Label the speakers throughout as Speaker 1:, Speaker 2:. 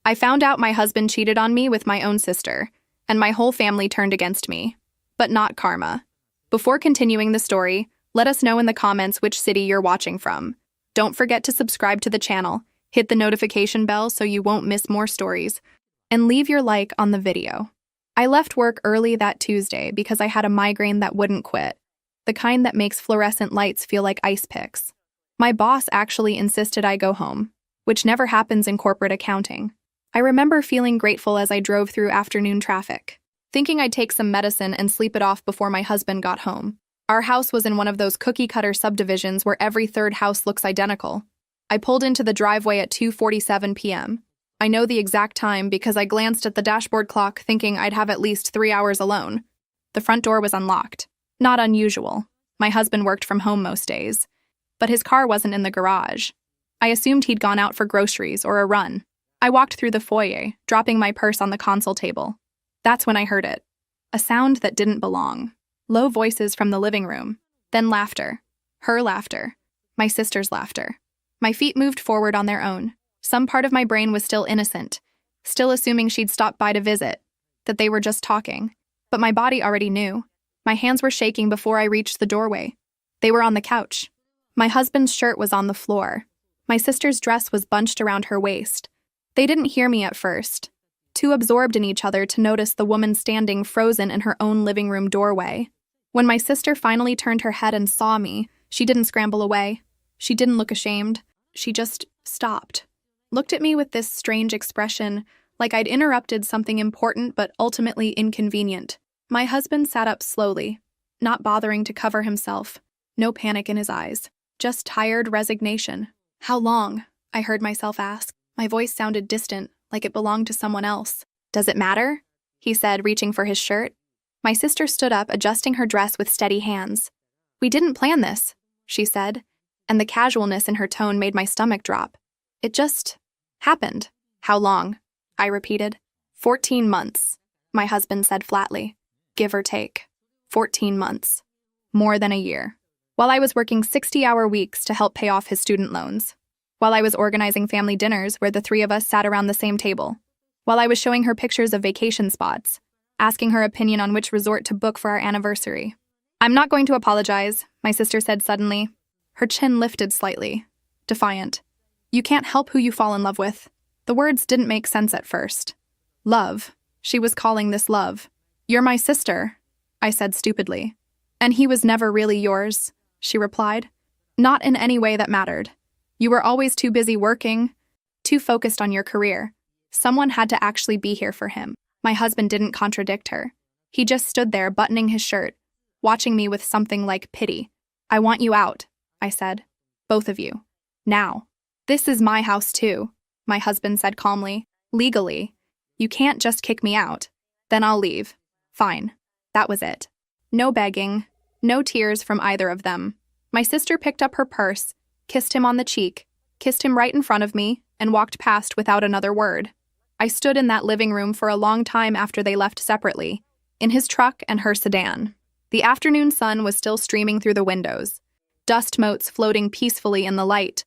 Speaker 1: I found out my husband cheated on me with my own sister, and my whole family turned against me. But not karma. Before continuing the story, let us know in the comments which city you're watching from. Don't forget to subscribe to the channel, hit the notification bell so you won't miss more stories, and leave your like on the video. I left work early that Tuesday because I had a migraine that wouldn't quit, the kind that makes fluorescent lights feel like ice picks. My boss actually insisted I go home, which never happens in corporate accounting. I remember feeling grateful as I drove through afternoon traffic, thinking I'd take some medicine and sleep it off before my husband got home. Our house was in one of those cookie-cutter subdivisions where every third house looks identical. I pulled into the driveway at 2:47 p.m. I know the exact time because I glanced at the dashboard clock thinking I'd have at least 3 hours alone. The front door was unlocked. Not unusual. My husband worked from home most days, but his car wasn't in the garage. I assumed he'd gone out for groceries or a run. I walked through the foyer, dropping my purse on the console table. That's when I heard it. A sound that didn't belong. Low voices from the living room. Then laughter. Her laughter. My sister's laughter. My feet moved forward on their own. Some part of my brain was still innocent, still assuming she'd stopped by to visit, that they were just talking. But my body already knew. My hands were shaking before I reached the doorway. They were on the couch. My husband's shirt was on the floor. My sister's dress was bunched around her waist. They didn't hear me at first, too absorbed in each other to notice the woman standing frozen in her own living room doorway. When my sister finally turned her head and saw me, she didn't scramble away. She didn't look ashamed. She just stopped. Looked at me with this strange expression, like I'd interrupted something important but ultimately inconvenient. My husband sat up slowly, not bothering to cover himself. No panic in his eyes, just tired resignation. "How long?" I heard myself ask. My voice sounded distant, like it belonged to someone else. "Does it matter?" he said, reaching for his shirt. My sister stood up, adjusting her dress with steady hands. "We didn't plan this," she said, and the casualness in her tone made my stomach drop. "It just happened." "How long?" I repeated. 14 months, my husband said flatly. Give or take. 14 months. More than a year. While I was working 60-hour weeks to help pay off his student loans. While I was organizing family dinners where the three of us sat around the same table. While I was showing her pictures of vacation spots, asking her opinion on which resort to book for our anniversary. "I'm not going to apologize," my sister said suddenly. Her chin lifted slightly, defiant. "You can't help who you fall in love with." The words didn't make sense at first. Love. She was calling this love. "You're my sister," I said stupidly. "And he was never really yours," she replied. "Not in any way that mattered. You were always too busy working, too focused on your career. Someone had to actually be here for him." My husband didn't contradict her. He just stood there buttoning his shirt, watching me with something like pity. "I want you out," I said. "Both of you. Now." "This is my house too," my husband said calmly. "Legally. You can't just kick me out. Then I'll leave." Fine. That was it. No begging, no tears from either of them. My sister picked up her purse, kissed him on the cheek, kissed him right in front of me, and walked past without another word. I stood in that living room for a long time after they left separately, in his truck and her sedan. The afternoon sun was still streaming through the windows, dust motes floating peacefully in the light.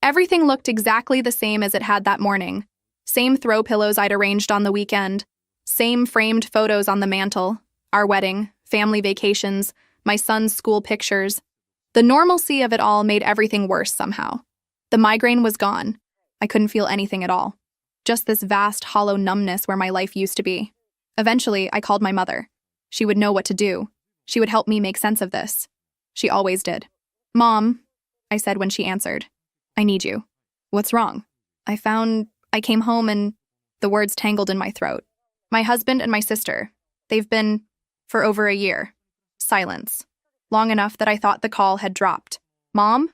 Speaker 1: Everything looked exactly the same as it had that morning. Same throw pillows I'd arranged on the weekend, same framed photos on the mantle, our wedding, family vacations, my son's school pictures. The normalcy of it all made everything worse somehow. The migraine was gone. I couldn't feel anything at all. Just this vast, hollow numbness where my life used to be. Eventually, I called my mother. She would know what to do. She would help me make sense of this. She always did. "Mom," I said when she answered. "I need you." "What's wrong?" I came home and..." The words tangled in my throat. "My husband and my sister. They've been for over a year." Silence. Long enough that I thought the call had dropped. "Mom?"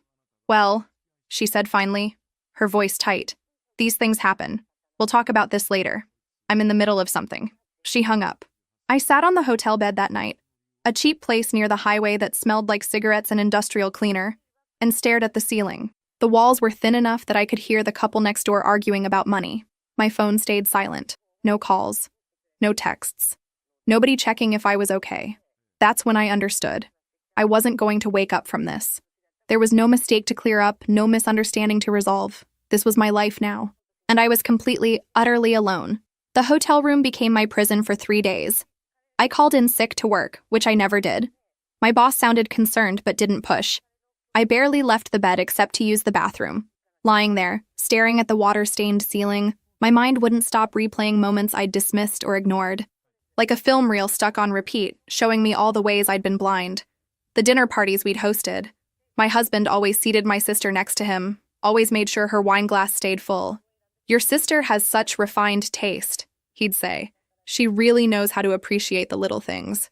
Speaker 1: "Well," she said finally, her voice tight. "These things happen. We'll talk about this later. I'm in the middle of something." She hung up. I sat on the hotel bed that night, a cheap place near the highway that smelled like cigarettes and industrial cleaner, and stared at the ceiling. The walls were thin enough that I could hear the couple next door arguing about money. My phone stayed silent. No calls. No texts. Nobody checking if I was okay. That's when I understood. I wasn't going to wake up from this. There was no mistake to clear up, no misunderstanding to resolve. This was my life now. and I was completely, utterly alone. The hotel room became my prison for 3 days. I called in sick to work, which I never did. My boss sounded concerned but didn't push. I barely left the bed except to use the bathroom. Lying there, staring at the water-stained ceiling, my mind wouldn't stop replaying moments I'd dismissed or ignored. Like a film reel stuck on repeat, showing me all the ways I'd been blind. The dinner parties we'd hosted. My husband always seated my sister next to him, always made sure her wine glass stayed full. "Your sister has such refined taste," he'd say. "She really knows how to appreciate the little things."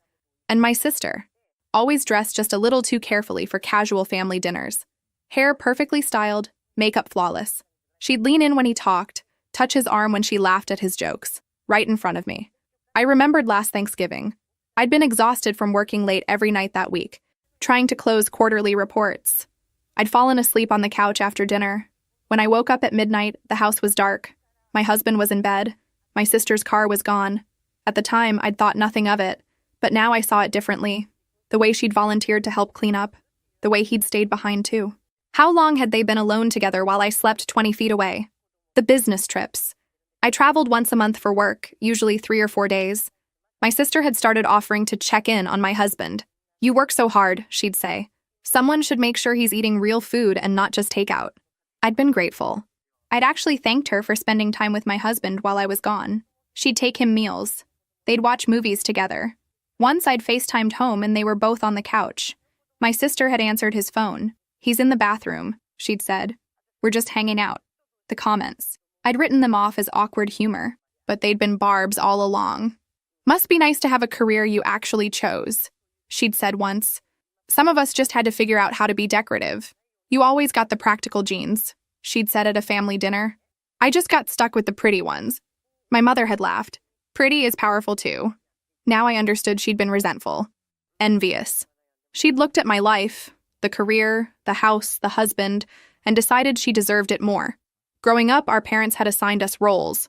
Speaker 1: And my sister, always dressed just a little too carefully for casual family dinners. Hair perfectly styled, makeup flawless. She'd lean in when he talked, touch his arm when she laughed at his jokes, right in front of me. I remembered last Thanksgiving. I'd been exhausted from working late every night that week, trying to close quarterly reports. I'd fallen asleep on the couch after dinner. When I woke up at midnight, the house was dark. My husband was in bed. My sister's car was gone. At the time, I'd thought nothing of it, but now I saw it differently. The way she'd volunteered to help clean up, the way he'd stayed behind too. How long had they been alone together while I slept 20 feet away? The business trips. I traveled once a month for work, usually 3 or 4 days. My sister had started offering to check in on my husband. "You work so hard," she'd say. "Someone should make sure he's eating real food and not just takeout." I'd been grateful. I'd actually thanked her for spending time with my husband while I was gone. She'd take him meals. They'd watch movies together. Once I'd FaceTimed home and they were both on the couch. My sister had answered his phone. "He's in the bathroom," she'd said. "We're just hanging out." The comments. I'd written them off as awkward humor, but they'd been barbs all along. "Must be nice to have a career you actually chose," she'd said once. "Some of us just had to figure out how to be decorative. You always got the practical genes," she'd said at a family dinner. "I just got stuck with the pretty ones." My mother had laughed. Pretty is powerful too. Now I understood she'd been resentful. Envious. She'd looked at my life, the career, the house, the husband, and decided she deserved it more. Growing up, our parents had assigned us roles.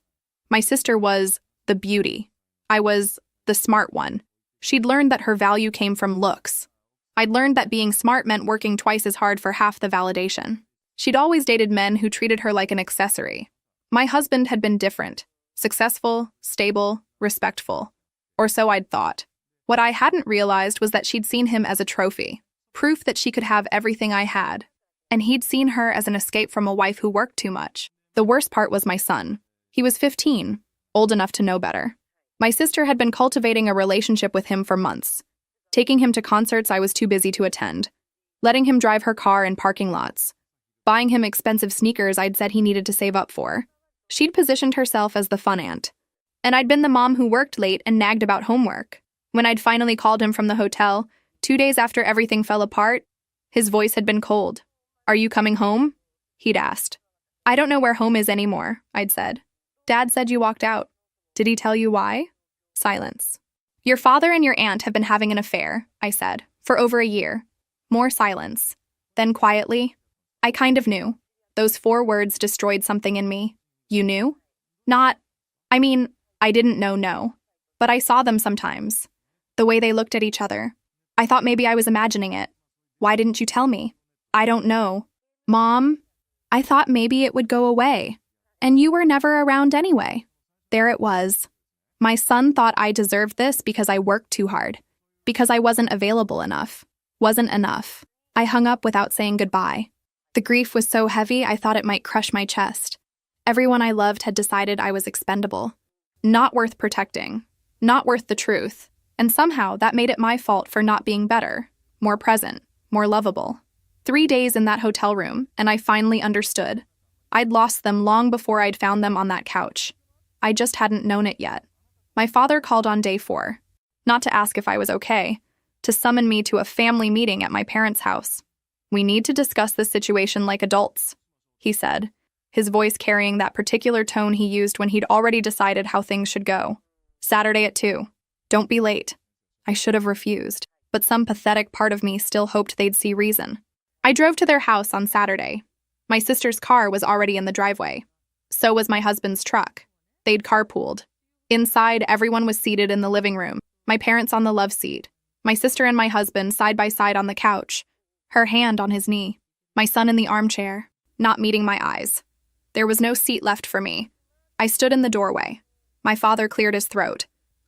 Speaker 1: My sister was the beauty. I was the smart one. She'd learned that her value came from looks. I'd learned that being smart meant working twice as hard for half the validation. She'd always dated men who treated her like an accessory. My husband had been different. Successful, stable, respectful. Or so I'd thought. What I hadn't realized was that she'd seen him as a trophy. Proof that she could have everything I had. And he'd seen her as an escape from a wife who worked too much. The worst part was my son. He was 15, old enough to know better. My sister had been cultivating a relationship with him for months. Taking him to concerts I was too busy to attend. Letting him drive her car in parking lots. Buying him expensive sneakers I'd said he needed to save up for. She'd positioned herself as the fun aunt. And I'd been the mom who worked late and nagged about homework. When I'd finally called him from the hotel, 2 days after everything fell apart, his voice had been cold. "Are you coming home?" he'd asked. "I don't know where home is anymore," I'd said. "Dad said you walked out." "Did he tell you why?" Silence. "Your father and your aunt have been having an affair," I said, "for over a year." More silence. Then quietly, "I kind of knew." Those 4 words destroyed something in me. "You knew?" I didn't know, no. But I saw them sometimes. The way they looked at each other. I thought maybe I was imagining it. "Why didn't you tell me?" "I don't know." "Mom, I thought maybe it would go away. And you were never around anyway." There it was. My son thought I deserved this because I worked too hard. Because I wasn't available enough. Wasn't enough. I hung up without saying goodbye. The grief was so heavy I thought it might crush my chest. Everyone I loved had decided I was expendable. Not worth protecting. Not worth the truth. And somehow that made it my fault for not being better, more present, more lovable. 3 days in that hotel room, and I finally understood. I'd lost them long before I'd found them on that couch. I just hadn't known it yet. My father called on day 4, not to ask if I was okay, to summon me to a family meeting at my parents' house. "We need to discuss this situation like adults," he said, his voice carrying that particular tone he used when he'd already decided how things should go. "Saturday at 2. Don't be late." I should have refused, but some pathetic part of me still hoped they'd see reason. I drove to their house on Saturday. My sister's car was already in the driveway. So was my husband's truck. They'd carpooled. Inside, everyone was seated in the living room, my parents on the love seat, my sister and my husband side by side on the couch, her hand on his knee, my son in the armchair, not meeting my eyes. There was no seat left for me. I stood in the doorway. My father cleared his throat.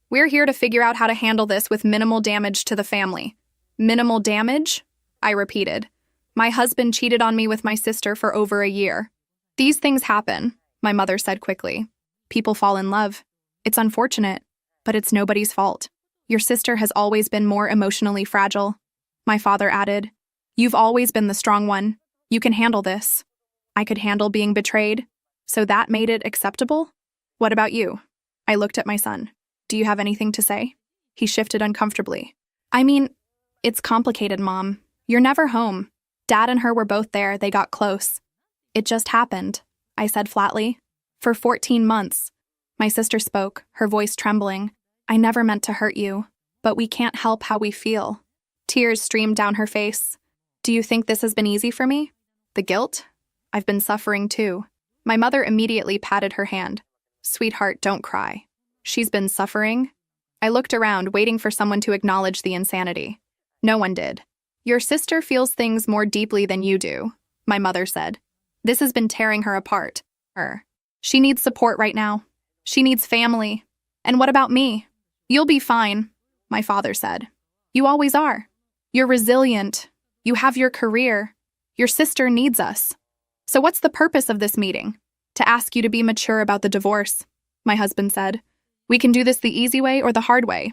Speaker 1: We're here to figure out how to handle this with minimal damage to the family. Minimal damage? I repeated. My husband cheated on me with my sister for over a year. These things happen, my mother said quickly. People fall in love. It's unfortunate, but it's nobody's fault. Your sister has always been more emotionally fragile. My father added, You've always been the strong one. You can handle this. I could handle being betrayed, so that made it acceptable? What about you? I looked at my son. Do you have anything to say? He shifted uncomfortably. I mean, it's complicated, Mom. You're never home. Dad and her were both there. They got close. It just happened, I said flatly. For 14 months. My sister spoke, her voice trembling. I never meant to hurt you, but we can't help how we feel. Tears streamed down her face. Do you think this has been easy for me? The guilt? I've been suffering too. My mother immediately patted her hand. Sweetheart, don't cry. She's been suffering? I looked around, waiting for someone to acknowledge the insanity. No one did. Your sister feels things more deeply than you do, my mother said. This has been tearing her apart. She needs support right now. She needs family. And what about me? You'll be fine, my father said. You always are. You're resilient. You have your career. Your sister needs us. So what's the purpose of this meeting? To ask you to be mature about the divorce, my husband said. We can do this the easy way or the hard way.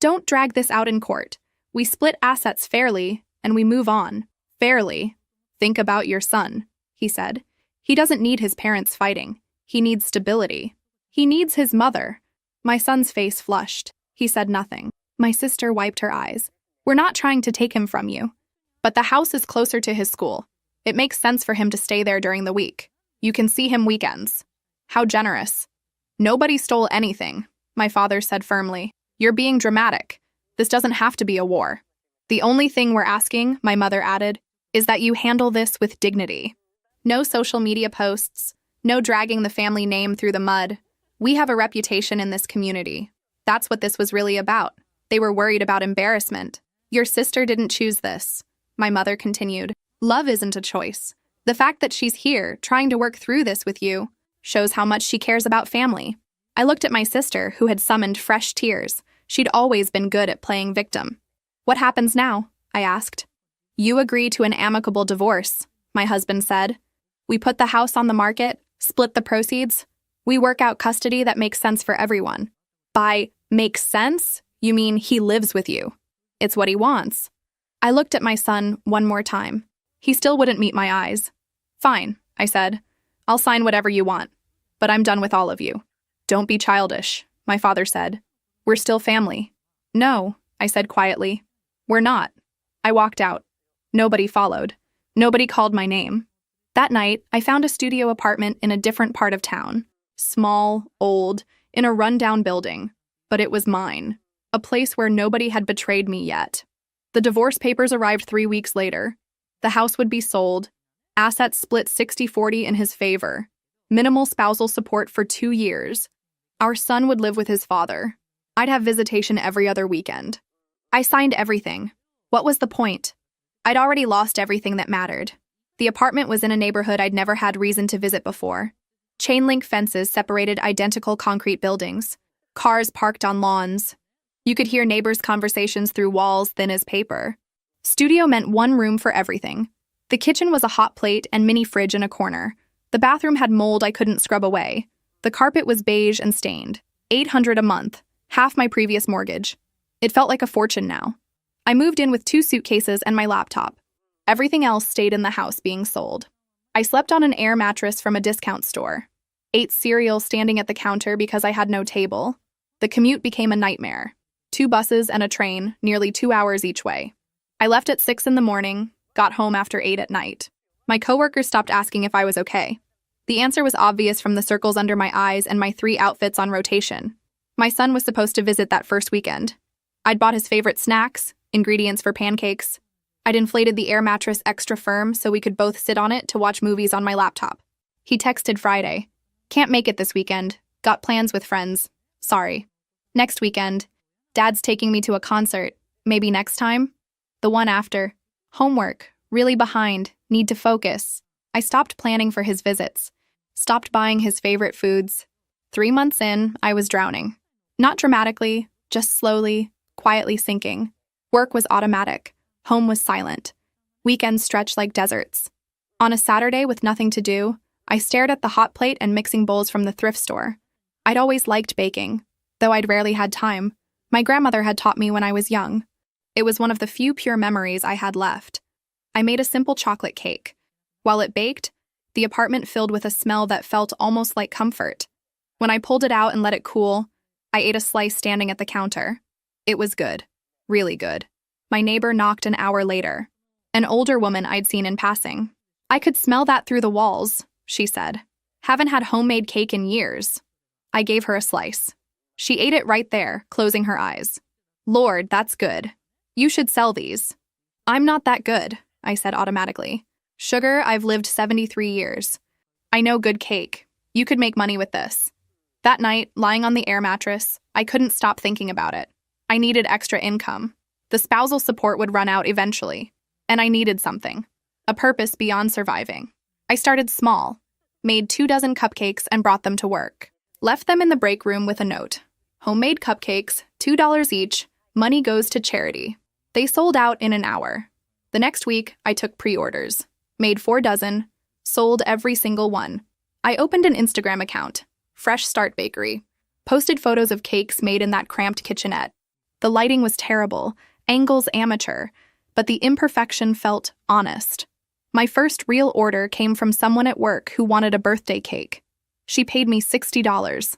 Speaker 1: Don't drag this out in court. We split assets fairly, and we move on. Fairly. Think about your son, he said. He doesn't need his parents fighting. He needs stability. He needs his mother. My son's face flushed. He said nothing. My sister wiped her eyes. We're not trying to take him from you. But the house is closer to his school. It makes sense for him to stay there during the week. You can see him weekends. How generous. Nobody stole anything, my father said firmly. You're being dramatic. This doesn't have to be a war. The only thing we're asking, my mother added, is that you handle this with dignity. No social media posts. No dragging the family name through the mud. We have a reputation in this community. That's what this was really about. They were worried about embarrassment. Your sister didn't choose this, my mother continued. Love isn't a choice. The fact that she's here, trying to work through this with you, shows how much she cares about family. I looked at my sister, who had summoned fresh tears. She'd always been good at playing victim. What happens now? I asked. You agree to an amicable divorce, my husband said. We put the house on the market, split the proceeds. We work out custody that makes sense for everyone. By makes sense, you mean he lives with you. It's what he wants. I looked at my son one more time. He still wouldn't meet my eyes. Fine, I said. I'll sign whatever you want. But I'm done with all of you. Don't be childish, my father said. We're still family. No, I said quietly. We're not. I walked out. Nobody followed. Nobody called my name. That night, I found a studio apartment in a different part of town. Small, old, in a rundown building. But it was mine. A place where nobody had betrayed me yet. The divorce papers arrived 3 weeks later. The house would be sold. Assets split 60-40 in his favor. Minimal spousal support for 2 years. Our son would live with his father. I'd have visitation every other weekend. I signed everything. What was the point? I'd already lost everything that mattered. The apartment was in a neighborhood I'd never had reason to visit before. Chain-link fences separated identical concrete buildings. Cars parked on lawns. You could hear neighbors' conversations through walls thin as paper. Studio meant one room for everything. The kitchen was a hot plate and mini fridge in a corner. The bathroom had mold I couldn't scrub away. The carpet was beige and stained. $800 a month, half my previous mortgage. It felt like a fortune now. I moved in with 2 suitcases and my laptop. Everything else stayed in the house being sold. I slept on an air mattress from a discount store. Ate cereal standing at the counter because I had no table. The commute became a nightmare. 2 buses and a train, nearly 2 hours each way. I left at 6 in the morning, got home after 8 at night. My coworkers stopped asking if I was okay. The answer was obvious from the circles under my eyes and my 3 outfits on rotation. My son was supposed to visit that first weekend. I'd bought his favorite snacks, ingredients for pancakes. I'd inflated the air mattress extra firm so we could both sit on it to watch movies on my laptop. He texted Friday. Can't make it this weekend. Got plans with friends. Sorry. Next weekend. Dad's taking me to a concert. Maybe next time? The one after. Homework. Really behind. Need to focus. I stopped planning for his visits. Stopped buying his favorite foods. 3 months in, I was drowning. Not dramatically, just slowly, quietly sinking. Work was automatic. Home was silent. Weekends stretched like deserts. On a Saturday with nothing to do, I stared at the hot plate and mixing bowls from the thrift store. I'd always liked baking, though I'd rarely had time. My grandmother had taught me when I was young. It was one of the few pure memories I had left. I made a simple chocolate cake. While it baked, the apartment filled with a smell that felt almost like comfort. When I pulled it out and let it cool, I ate a slice standing at the counter. It was good. Really good. My neighbor knocked an hour later. An older woman I'd seen in passing. "I could smell that through the walls," she said. "Haven't had homemade cake in years." I gave her a slice. She ate it right there, closing her eyes. "Lord, that's good. You should sell these." "I'm not that good," I said automatically. "Sugar, I've lived 73 years. I know good cake. You could make money with this." That night, lying on the air mattress, I couldn't stop thinking about it. I needed extra income. The spousal support would run out eventually. And I needed something. A purpose beyond surviving. I started small. Made 24 cupcakes and brought them to work. Left them in the break room with a note. "Homemade cupcakes, $2 each. Money goes to charity." They sold out in an hour. The next week, I took pre-orders. Made 4 dozen. Sold every single one. I opened an Instagram account, Fresh Start Bakery. Posted photos of cakes made in that cramped kitchenette. The lighting was terrible, angles amateur, but the imperfection felt honest. My first real order came from someone at work who wanted a birthday cake. She paid me $60.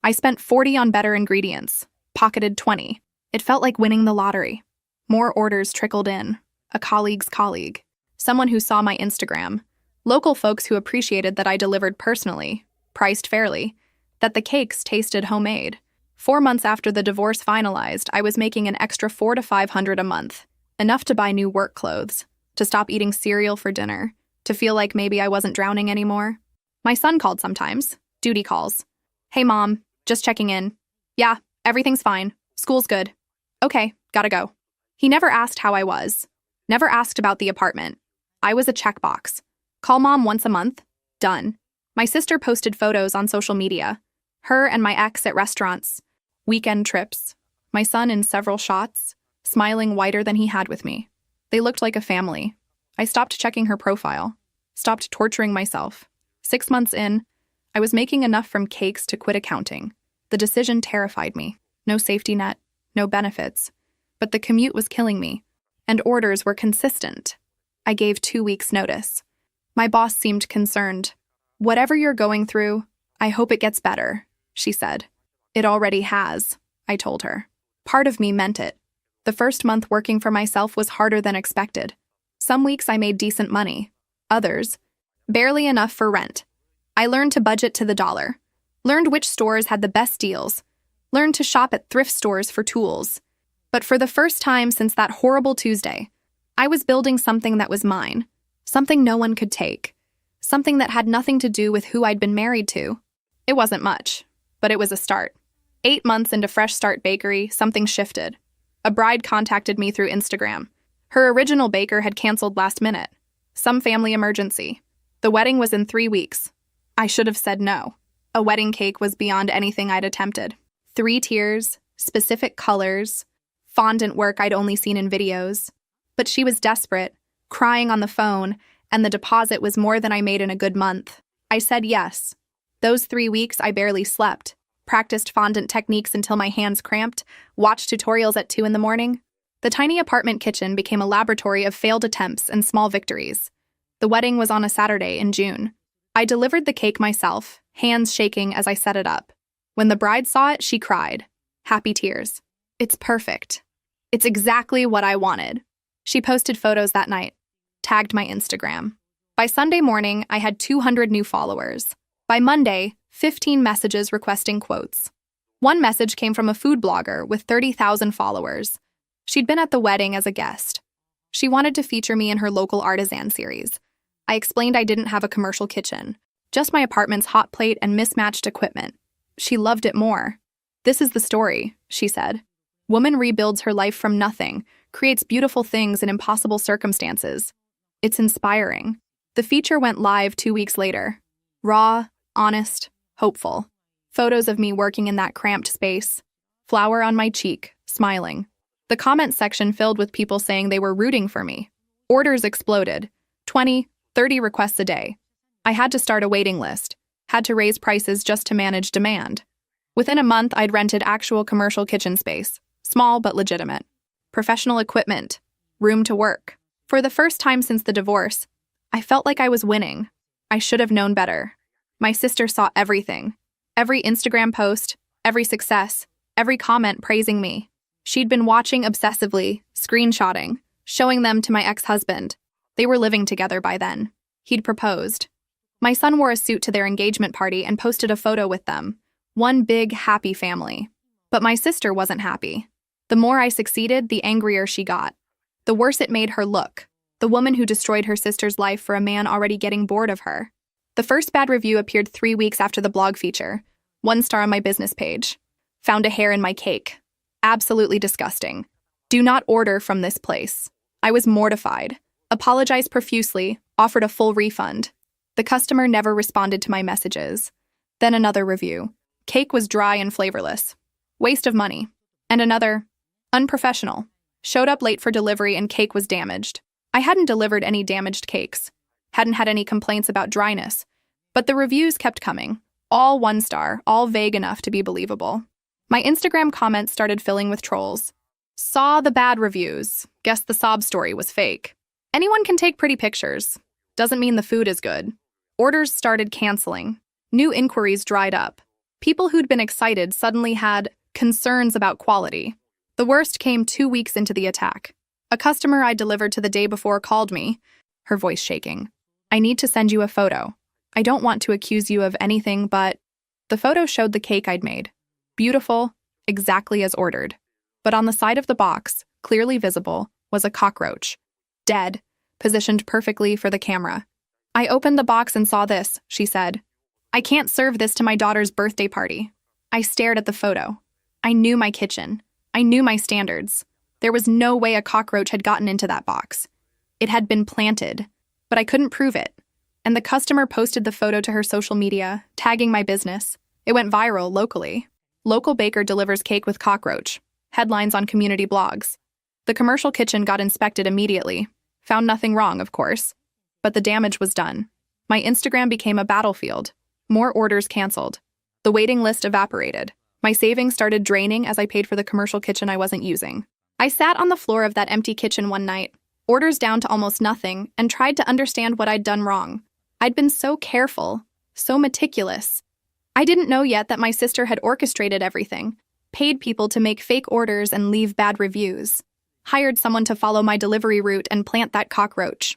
Speaker 1: I spent $40 on better ingredients, pocketed $20. It felt like winning the lottery. More orders trickled in. A colleague's colleague. Someone who saw my Instagram. Local folks who appreciated that I delivered personally, priced fairly, that the cakes tasted homemade. 4 months after the divorce finalized, I was making an extra $400 to $500 a month. Enough to buy new work clothes, to stop eating cereal for dinner, to feel like maybe I wasn't drowning anymore. My son called sometimes, duty calls. "Hey mom, just checking in. Yeah, everything's fine. School's good. Okay, gotta go." He never asked how I was. Never asked about the apartment. I was a checkbox. Call mom once a month. Done. My sister posted photos on social media. Her and my ex at restaurants. Weekend trips. My son in several shots, smiling wider than he had with me. They looked like a family. I stopped checking her profile. Stopped torturing myself. 6 months in, I was making enough from cakes to quit accounting. The decision terrified me. No safety net, no benefits. But the commute was killing me, and orders were consistent. I gave 2 weeks' notice. My boss seemed concerned. "Whatever you're going through, I hope it gets better," she said. "It already has," I told her. Part of me meant it. The first month working for myself was harder than expected. Some weeks I made decent money. Others, barely enough for rent. I learned to budget to the dollar. Learned which stores had the best deals. Learned to shop at thrift stores for tools. But for the first time since that horrible Tuesday, I was building something that was mine. Something no one could take. Something that had nothing to do with who I'd been married to. It wasn't much, but it was a start. 8 months into Fresh Start Bakery, something shifted. A bride contacted me through Instagram. Her original baker had canceled last minute. Some family emergency. The wedding was in 3 weeks. I should have said no. A wedding cake was beyond anything I'd attempted. 3 tiers, specific colors, fondant work I'd only seen in videos. But she was desperate, crying on the phone, and the deposit was more than I made in a good month. I said yes. Those 3 weeks I barely slept, practiced fondant techniques until my hands cramped, watched tutorials at 2 in the morning. The tiny apartment kitchen became a laboratory of failed attempts and small victories. The wedding was on a Saturday in June. I delivered the cake myself, hands shaking as I set it up. When the bride saw it, she cried. Happy tears. "It's perfect. It's exactly what I wanted." She posted photos that night, tagged my Instagram. By Sunday morning, I had 200 new followers. By Monday, 15 messages requesting quotes. One message came from a food blogger with 30,000 followers. She'd been at the wedding as a guest. She wanted to feature me in her local artisan series. I explained I didn't have a commercial kitchen, just my apartment's hot plate and mismatched equipment. She loved it more. "This is the story," she said. "Woman rebuilds her life from nothing, creates beautiful things in impossible circumstances. It's inspiring." The feature went live 2 weeks later. Raw, Honest, hopeful. Photos of me working in that cramped space. Flower on my cheek, smiling. The comment section filled with people saying they were rooting for me. Orders exploded. 20, 30 requests a day. I had to start a waiting list. Had to raise prices just to manage demand. Within a month, I'd rented actual commercial kitchen space. Small but legitimate. Professional equipment. Room to work. For the first time since the divorce, I felt like I was winning. I should have known better. My sister saw everything. Every Instagram post, every success, every comment praising me. She'd been watching obsessively, screenshotting, showing them to my ex-husband. They were living together by then. He'd proposed. My son wore a suit to their engagement party and posted a photo with them. One big, happy family. But my sister wasn't happy. The more I succeeded, the angrier she got. The worse it made her look. The woman who destroyed her sister's life for a man already getting bored of her. The first bad review appeared 3 weeks after the blog feature. 1 star on my business page. Found a hair in my cake. Absolutely disgusting. Do not order from this place. I was mortified. Apologized profusely, offered a full refund. The customer never responded to my messages. Then another review. Cake was dry and flavorless. Waste of money. And another. Unprofessional. Showed up late for delivery and cake was damaged. I hadn't delivered any damaged cakes. Hadn't had any complaints about dryness. But the reviews kept coming. All 1 star, all vague enough to be believable. My Instagram comments started filling with trolls. Saw the bad reviews. Guessed the sob story was fake. Anyone can take pretty pictures. Doesn't mean the food is good. Orders started canceling. New inquiries dried up. People who'd been excited suddenly had concerns about quality. The worst came 2 weeks into the attack. A customer I delivered to the day before called me, her voice shaking. I need to send you a photo. I don't want to accuse you of anything, but the photo showed the cake I'd made. Beautiful, exactly as ordered. But on the side of the box, clearly visible, was a cockroach. Dead, positioned perfectly for the camera. I opened the box and saw this, she said. I can't serve this to my daughter's birthday party. I stared at the photo. I knew my kitchen. I knew my standards. There was no way a cockroach had gotten into that box. It had been planted, but I couldn't prove it. And the customer posted the photo to her social media, tagging my business. It went viral locally. Local baker delivers cake with cockroach. Headlines on community blogs. The commercial kitchen got inspected immediately. Found nothing wrong, of course. But the damage was done. My Instagram became a battlefield. More orders canceled. The waiting list evaporated. My savings started draining as I paid for the commercial kitchen I wasn't using. I sat on the floor of that empty kitchen one night, orders down to almost nothing, and tried to understand what I'd done wrong. I'd been so careful, so meticulous. I didn't know yet that my sister had orchestrated everything, paid people to make fake orders and leave bad reviews, hired someone to follow my delivery route and plant that cockroach.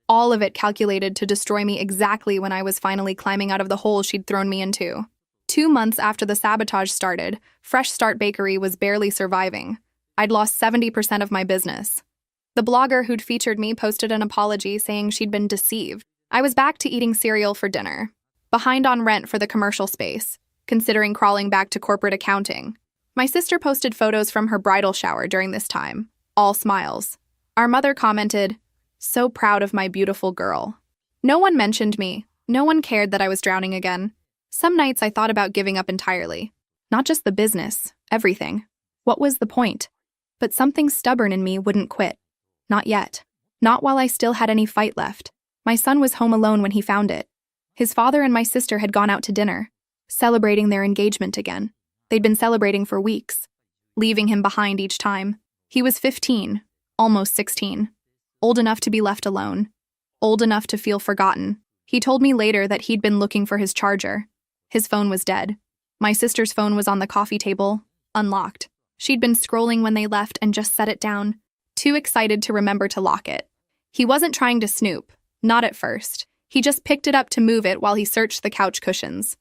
Speaker 1: All of it calculated to destroy me exactly when I was finally climbing out of the hole she'd thrown me into. 2 months after the sabotage started, Fresh Start Bakery was barely surviving. I'd lost 70% of my business. The blogger who'd featured me posted an apology saying she'd been deceived. I was back to eating cereal for dinner, behind on rent for the commercial space, considering crawling back to corporate accounting. My sister posted photos from her bridal shower during this time, all smiles. Our mother commented, "So proud of my beautiful girl." No one mentioned me. No one cared that I was drowning again. Some nights I thought about giving up entirely. Not just the business, everything. What was the point? But something stubborn in me wouldn't quit. Not yet. Not while I still had any fight left. My son was home alone when he found it. His father and my sister had gone out to dinner, celebrating their engagement again. They'd been celebrating for weeks, leaving him behind each time. He was 15, almost 16. Old enough to be left alone. Old enough to feel forgotten. He told me later that he'd been looking for his charger. His phone was dead. My sister's phone was on the coffee table, unlocked. She'd been scrolling when they left and just set it down, too excited to remember to lock it. He wasn't trying to snoop, not at first. He just picked it up to move it while he searched the couch cushions.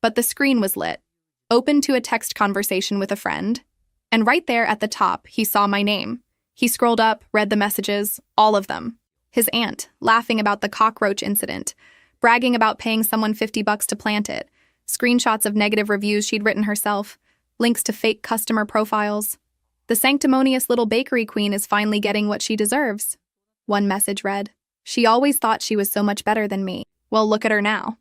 Speaker 1: But the screen was lit, open to a text conversation with a friend. And right there at the top, he saw my name. He scrolled up, read the messages, all of them. His aunt, laughing about the cockroach incident, bragging about paying someone $50 to plant it, screenshots of negative reviews she'd written herself, links to fake customer profiles. The sanctimonious little bakery queen is finally getting what she deserves. One message read, "She always thought she was so much better than me. Well, look at her now."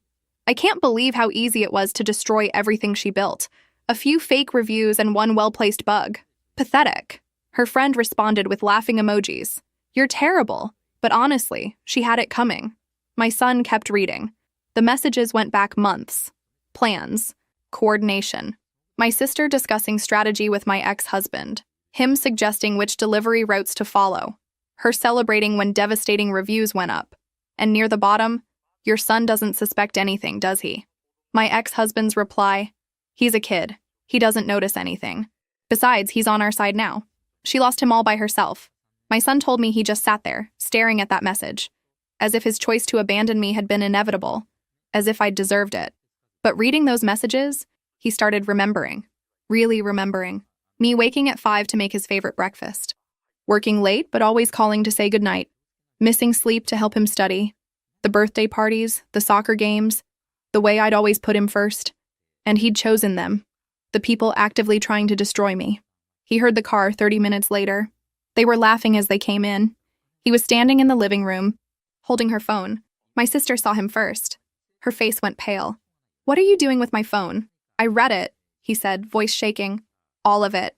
Speaker 1: I can't believe how easy it was to destroy everything she built. A few fake reviews and one well-placed bug. Pathetic. Her friend responded with laughing emojis. You're terrible. But honestly, she had it coming. My son kept reading. The messages went back months. Plans. Coordination. My sister discussing strategy with my ex-husband. Him suggesting which delivery routes to follow. Her celebrating when devastating reviews went up. And near the bottom, your son doesn't suspect anything, does he? My ex-husband's reply, he's a kid. He doesn't notice anything. Besides, he's on our side now. She lost him all by herself. My son told me he just sat there, staring at that message, as if his choice to abandon me had been inevitable, as if I'd deserved it. But reading those messages, he started remembering, really remembering. Me waking at 5 to make his favorite breakfast. Working late, but always calling to say goodnight. Missing sleep to help him study. The birthday parties, the soccer games, the way I'd always put him first. And he'd chosen them. The people actively trying to destroy me. He heard the car 30 minutes later. They were laughing as they came in. He was standing in the living room, holding her phone. My sister saw him first. Her face went pale. What are you doing with my phone? I read it, he said, voice shaking. All of it.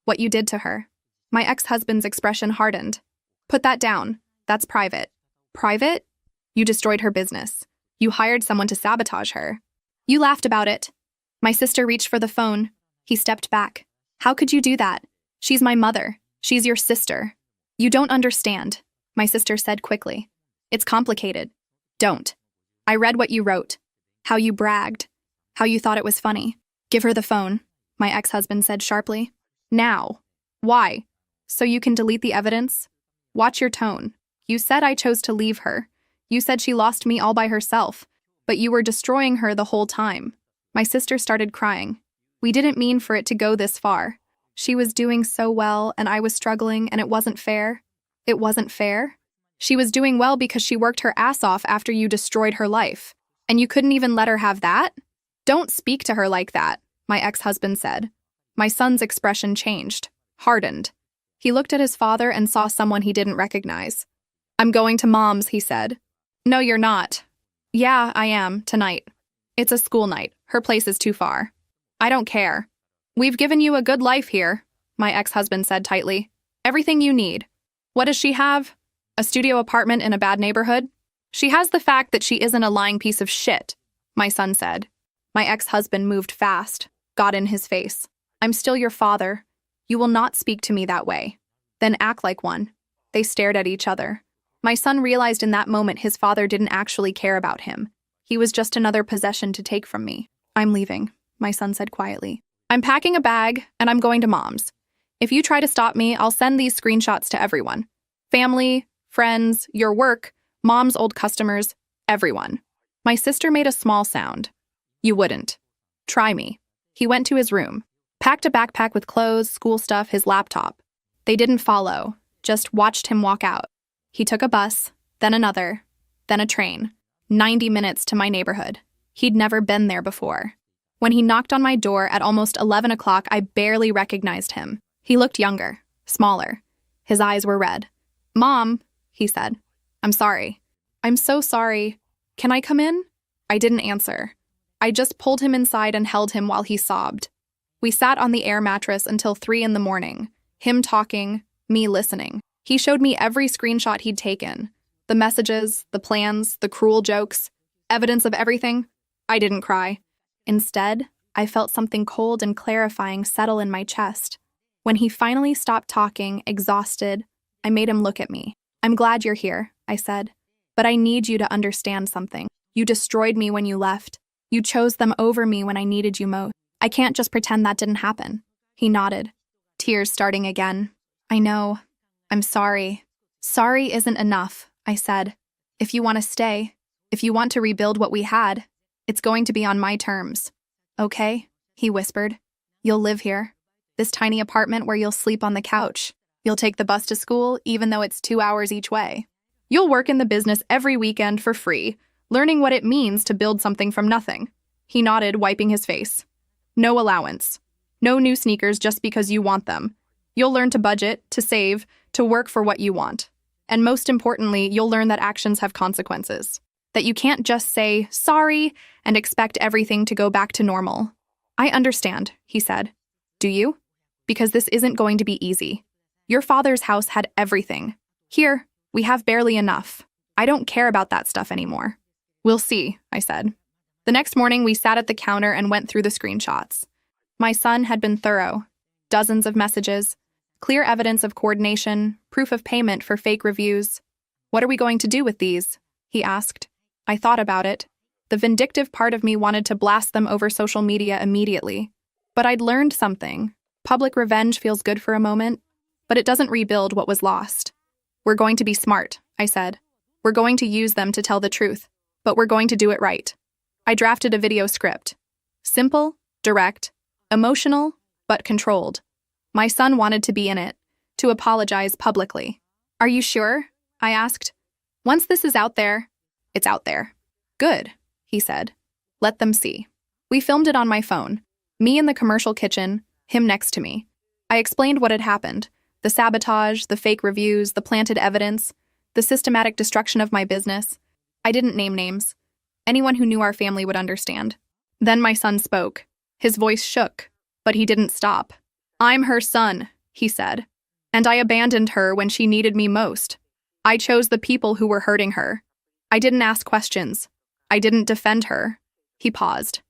Speaker 1: What you did to her. My ex-husband's expression hardened. Put that down. That's private. Private? You destroyed her business. You hired someone to sabotage her. You laughed about it. My sister reached for the phone. He stepped back. How could you do that? She's my mother. She's your sister. You don't understand, my sister said quickly. It's complicated. Don't. I read what you wrote. How you bragged. How you thought it was funny. Give her the phone, my ex-husband said sharply. Now. Why? So you can delete the evidence? Watch your tone. You said I chose to leave her. You said she lost me all by herself, but you were destroying her the whole time. My sister started crying. We didn't mean for it to go this far. She was doing so well, and I was struggling, and it wasn't fair. It wasn't fair? She was doing well because she worked her ass off after you destroyed her life. And you couldn't even let her have that? Don't speak to her like that, my ex-husband said. My son's expression changed, hardened. He looked at his father and saw someone he didn't recognize. I'm going to Mom's, he said. No, you're not. Yeah, I am, tonight. It's a school night. Her place is too far. I don't care. We've given you a good life here, my ex-husband said tightly. Everything you need. What does she have? A studio apartment in a bad neighborhood? She has the fact that she isn't a lying piece of shit, my son said. My ex-husband moved fast, got in his face. I'm still your father. You will not speak to me that way. Then act like one. They stared at each other. My son realized in that moment his father didn't actually care about him. He was just another possession to take from me. I'm leaving, my son said quietly. I'm packing a bag, and I'm going to Mom's. If you try to stop me, I'll send these screenshots to everyone. Family, friends, your work, Mom's old customers, everyone. My sister made a small sound. You wouldn't. Try me. He went to his room, packed a backpack with clothes, school stuff, his laptop. They didn't follow, just watched him walk out. He took a bus, then another, then a train. 90 minutes to my neighborhood. He'd never been there before. When he knocked on my door at almost 11 o'clock, I barely recognized him. He looked younger, smaller. His eyes were red. Mom, he said. I'm sorry. I'm so sorry. Can I come in? I didn't answer. I just pulled him inside and held him while he sobbed. We sat on the air mattress until 3 in the morning. Him talking, me listening. He showed me every screenshot he'd taken. The messages, the plans, the cruel jokes. Evidence of everything. I didn't cry. Instead, I felt something cold and clarifying settle in my chest. When he finally stopped talking, exhausted, I made him look at me. I'm glad you're here, I said. But I need you to understand something. You destroyed me when you left. You chose them over me when I needed you most. I can't just pretend that didn't happen. He nodded, tears starting again. I know. I'm sorry. Sorry isn't enough, I said. If you want to stay, if you want to rebuild what we had, it's going to be on my terms. Okay, he whispered. You'll live here. This tiny apartment where you'll sleep on the couch. You'll take the bus to school, even though it's 2 hours each way. You'll work in the business every weekend for free, learning what it means to build something from nothing. He nodded, wiping his face. No allowance. No new sneakers just because you want them. You'll learn to budget, to save, to work for what you want. And most importantly, you'll learn that actions have consequences. that you can't just say sorry and expect everything to go back to normal. I understand, he said. Do you? Because this isn't going to be easy. Your father's house had everything. Here, we have barely enough. I don't care about that stuff anymore. We'll see, I said. The next morning, we sat at the counter and went through the screenshots. My son had been thorough. Dozens of messages, clear evidence of coordination, proof of payment for fake reviews. What are we going to do with these? He asked. I thought about it. The vindictive part of me wanted to blast them over social media immediately. But I'd learned something. Public revenge feels good for a moment, but it doesn't rebuild what was lost. We're going to be smart, I said. We're going to use them to tell the truth, but we're going to do it right. I drafted a video script. Simple, direct, emotional, but controlled. My son wanted to be in it, to apologize publicly. Are you sure? I asked. Once this is out there, it's out there. Good, he said. Let them see. We filmed it on my phone. Me in the commercial kitchen, him next to me. I explained what had happened. The sabotage, the fake reviews, the planted evidence, the systematic destruction of my business. I didn't name names. Anyone who knew our family would understand. Then my son spoke. His voice shook, but he didn't stop. I'm her son, he said. And I abandoned her when she needed me most. I chose the people who were hurting her. I didn't ask questions. I didn't defend her. He paused.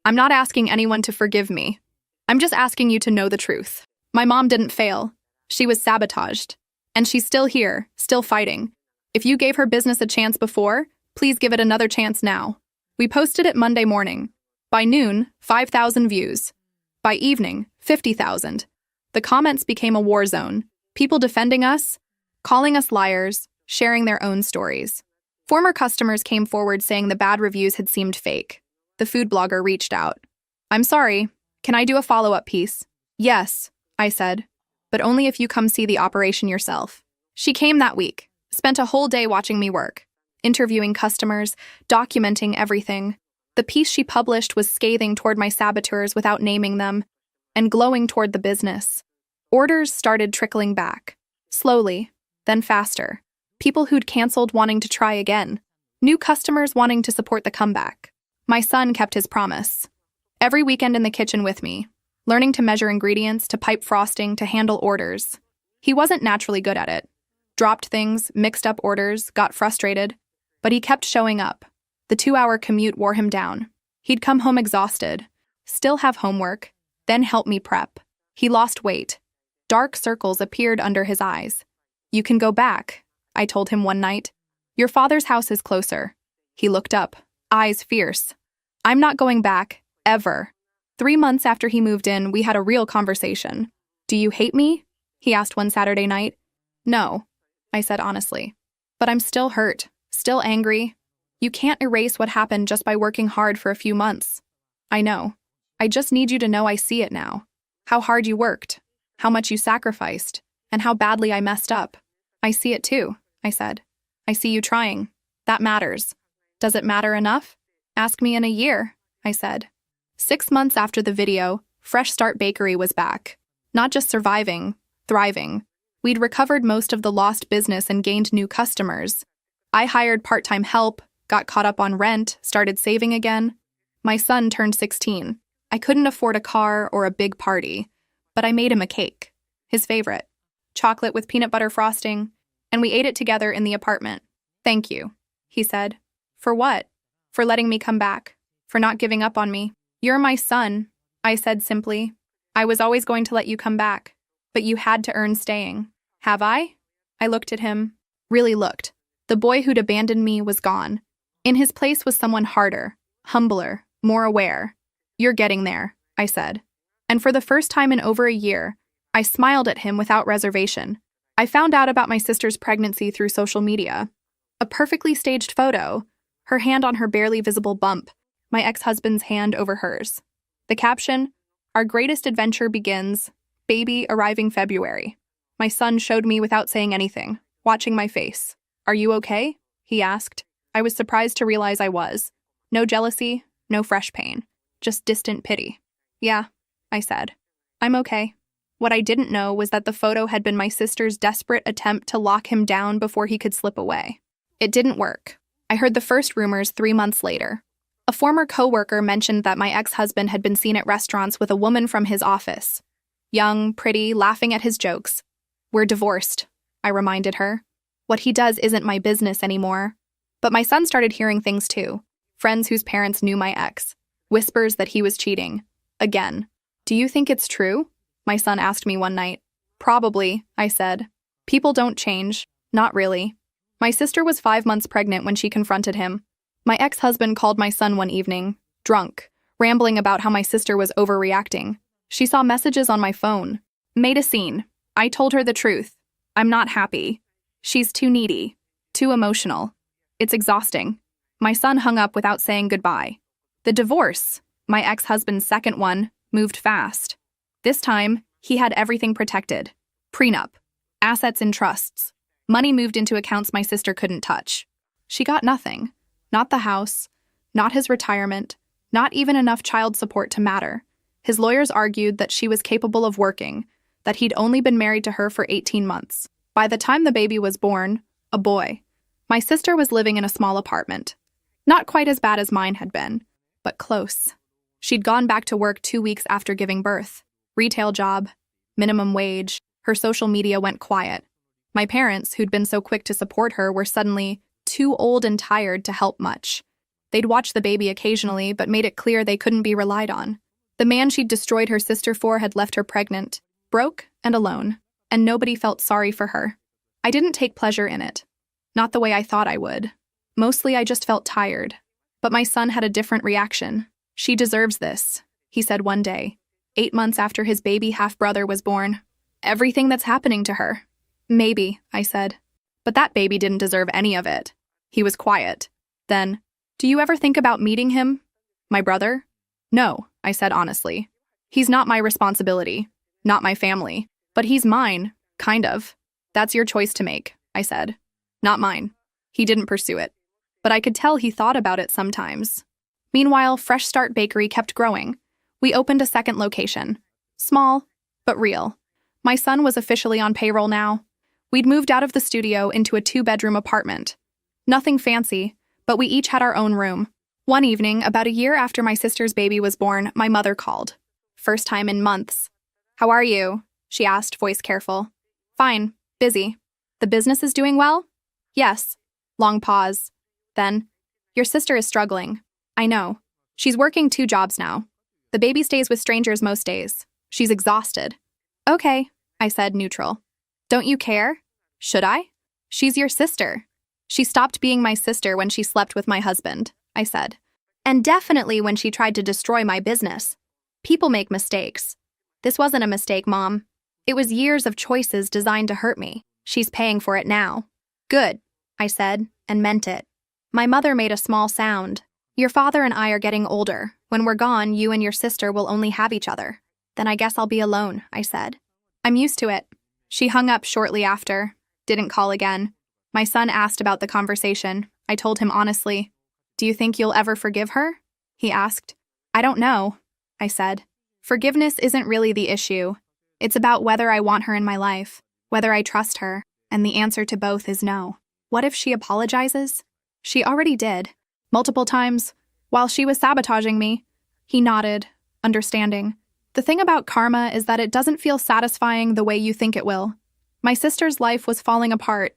Speaker 1: I'm not asking anyone to forgive me. I'm just asking you to know the truth. My mom didn't fail. She was sabotaged. And she's still here, still fighting. If you gave her business a chance before, please give it another chance now. We posted it Monday morning. By noon, 5,000 views. By evening, 50,000. The comments became a war zone. People defending us, calling us liars, sharing their own stories. Former customers came forward saying the bad reviews had seemed fake. The food blogger reached out. I'm sorry. Can I do a follow-up piece? Yes, I said, but only if you come see the operation yourself. She came that week, spent a whole day watching me work, interviewing customers, documenting everything. The piece she published was scathing toward my saboteurs without naming them, and glowing toward the business. Orders started trickling back, slowly, then faster. People who'd canceled wanting to try again. New customers wanting to support the comeback. My son kept his promise. Every weekend in the kitchen with me, learning to measure ingredients, to pipe frosting, to handle orders. He wasn't naturally good at it. Dropped things, mixed up orders, got frustrated. But he kept showing up. The 2-hour commute wore him down. He'd come home exhausted, still have homework, then help me prep. He lost weight. Dark circles appeared under his eyes. You can go back, I told him one night. Your father's house is closer. He looked up, eyes fierce. I'm not going back, ever. 3 months after he moved in, we had a real conversation. Do you hate me? He asked one Saturday night. No, I said honestly. But I'm still hurt, still angry. You can't erase what happened just by working hard for a few months. I know. I just need you to know I see it now. How hard you worked, how much you sacrificed, and how badly I messed up. I see it too, I said. I see you trying. That matters. Does it matter enough? Ask me in a year, I said. 6 months after the video, Fresh Start Bakery was back. Not just surviving, thriving. We'd recovered most of the lost business and gained new customers. I hired part-time help, got caught up on rent, started saving again. My son turned 16. I couldn't afford a car or a big party, but I made him a cake. His favorite. Chocolate with peanut butter frosting, and we ate it together in the apartment. Thank you, he said. For what? For letting me come back. For not giving up on me. You're my son, I said simply. I was always going to let you come back, but you had to earn staying. Have I? I looked at him. Really looked. The boy who'd abandoned me was gone. In his place was someone harder, humbler, more aware. You're getting there, I said. And for the first time in over a year, I smiled at him without reservation. I found out about my sister's pregnancy through social media. A perfectly staged photo, her hand on her barely visible bump, my ex-husband's hand over hers. The caption, "Our greatest adventure begins, baby arriving February." My son showed me without saying anything, watching my face. Are you okay? He asked. I was surprised to realize I was. No jealousy, no fresh pain, just distant pity. Yeah, I said. I'm okay. What I didn't know was that the photo had been my sister's desperate attempt to lock him down before he could slip away. It didn't work. I heard the first rumors 3 months later. A former coworker mentioned that my ex-husband had been seen at restaurants with a woman from his office. Young, pretty, laughing at his jokes. We're divorced, I reminded her. What he does isn't my business anymore. But my son started hearing things too. Friends whose parents knew my ex. Whispers that he was cheating. Again. Do you think it's true? My son asked me one night. Probably, I said. People don't change. Not really. My sister was 5 months pregnant when she confronted him. My ex-husband called my son one evening, drunk, rambling about how my sister was overreacting. She saw messages on my phone. Made a scene. I told her the truth. I'm not happy. She's too needy. Too emotional. It's exhausting. My son hung up without saying goodbye. The divorce, my ex-husband's second one, moved fast. This time, he had everything protected. Prenup. Assets in trusts. Money moved into accounts my sister couldn't touch. She got nothing. Not the house. Not his retirement. Not even enough child support to matter. His lawyers argued that she was capable of working, that he'd only been married to her for 18 months. By the time the baby was born, a boy, my sister was living in a small apartment. Not quite as bad as mine had been, but close. She'd gone back to work 2 weeks after giving birth. Retail job, minimum wage, her social media went quiet. My parents, who'd been so quick to support her, were suddenly too old and tired to help much. They'd watch the baby occasionally, but made it clear they couldn't be relied on. The man she'd destroyed her sister for had left her pregnant, broke and alone, and nobody felt sorry for her. I didn't take pleasure in it. Not the way I thought I would. Mostly I just felt tired. But my son had a different reaction. She deserves this, he said one day, 8 months after his baby half-brother was born. Everything that's happening to her. Maybe, I said. But that baby didn't deserve any of it. He was quiet. Then, do you ever think about meeting him? My brother? No, I said honestly. He's not my responsibility. Not my family. But he's mine, kind of. That's your choice to make, I said. Not mine. He didn't pursue it. But I could tell he thought about it sometimes. Meanwhile, Fresh Start Bakery kept growing. We opened a second location. Small, but real. My son was officially on payroll now. We'd moved out of the studio into a 2-bedroom apartment. Nothing fancy, but we each had our own room. One evening, about a year after my sister's baby was born, my mother called. First time in months. How are you? She asked, voice careful. Fine, busy. The business is doing well? Yes. Long pause. Then, your sister is struggling. I know. She's working 2 jobs now. The baby stays with strangers most days. She's exhausted. Okay, I said, neutral. Don't you care? Should I? She's your sister. She stopped being my sister when she slept with my husband, I said. And definitely when she tried to destroy my business. People make mistakes. This wasn't a mistake, Mom. It was years of choices designed to hurt me. She's paying for it now. Good, I said, and meant it. My mother made a small sound. Your father and I are getting older. When we're gone, you and your sister will only have each other. Then I guess I'll be alone, I said. I'm used to it. She hung up shortly after. Didn't call again. My son asked about the conversation. I told him honestly. Do you think you'll ever forgive her? He asked. I don't know, I said. Forgiveness isn't really the issue. It's about whether I want her in my life, whether I trust her, and the answer to both is no. What if she apologizes? She already did. Multiple times, while she was sabotaging me. He nodded, understanding. The thing about karma is that it doesn't feel satisfying the way you think it will. My sister's life was falling apart.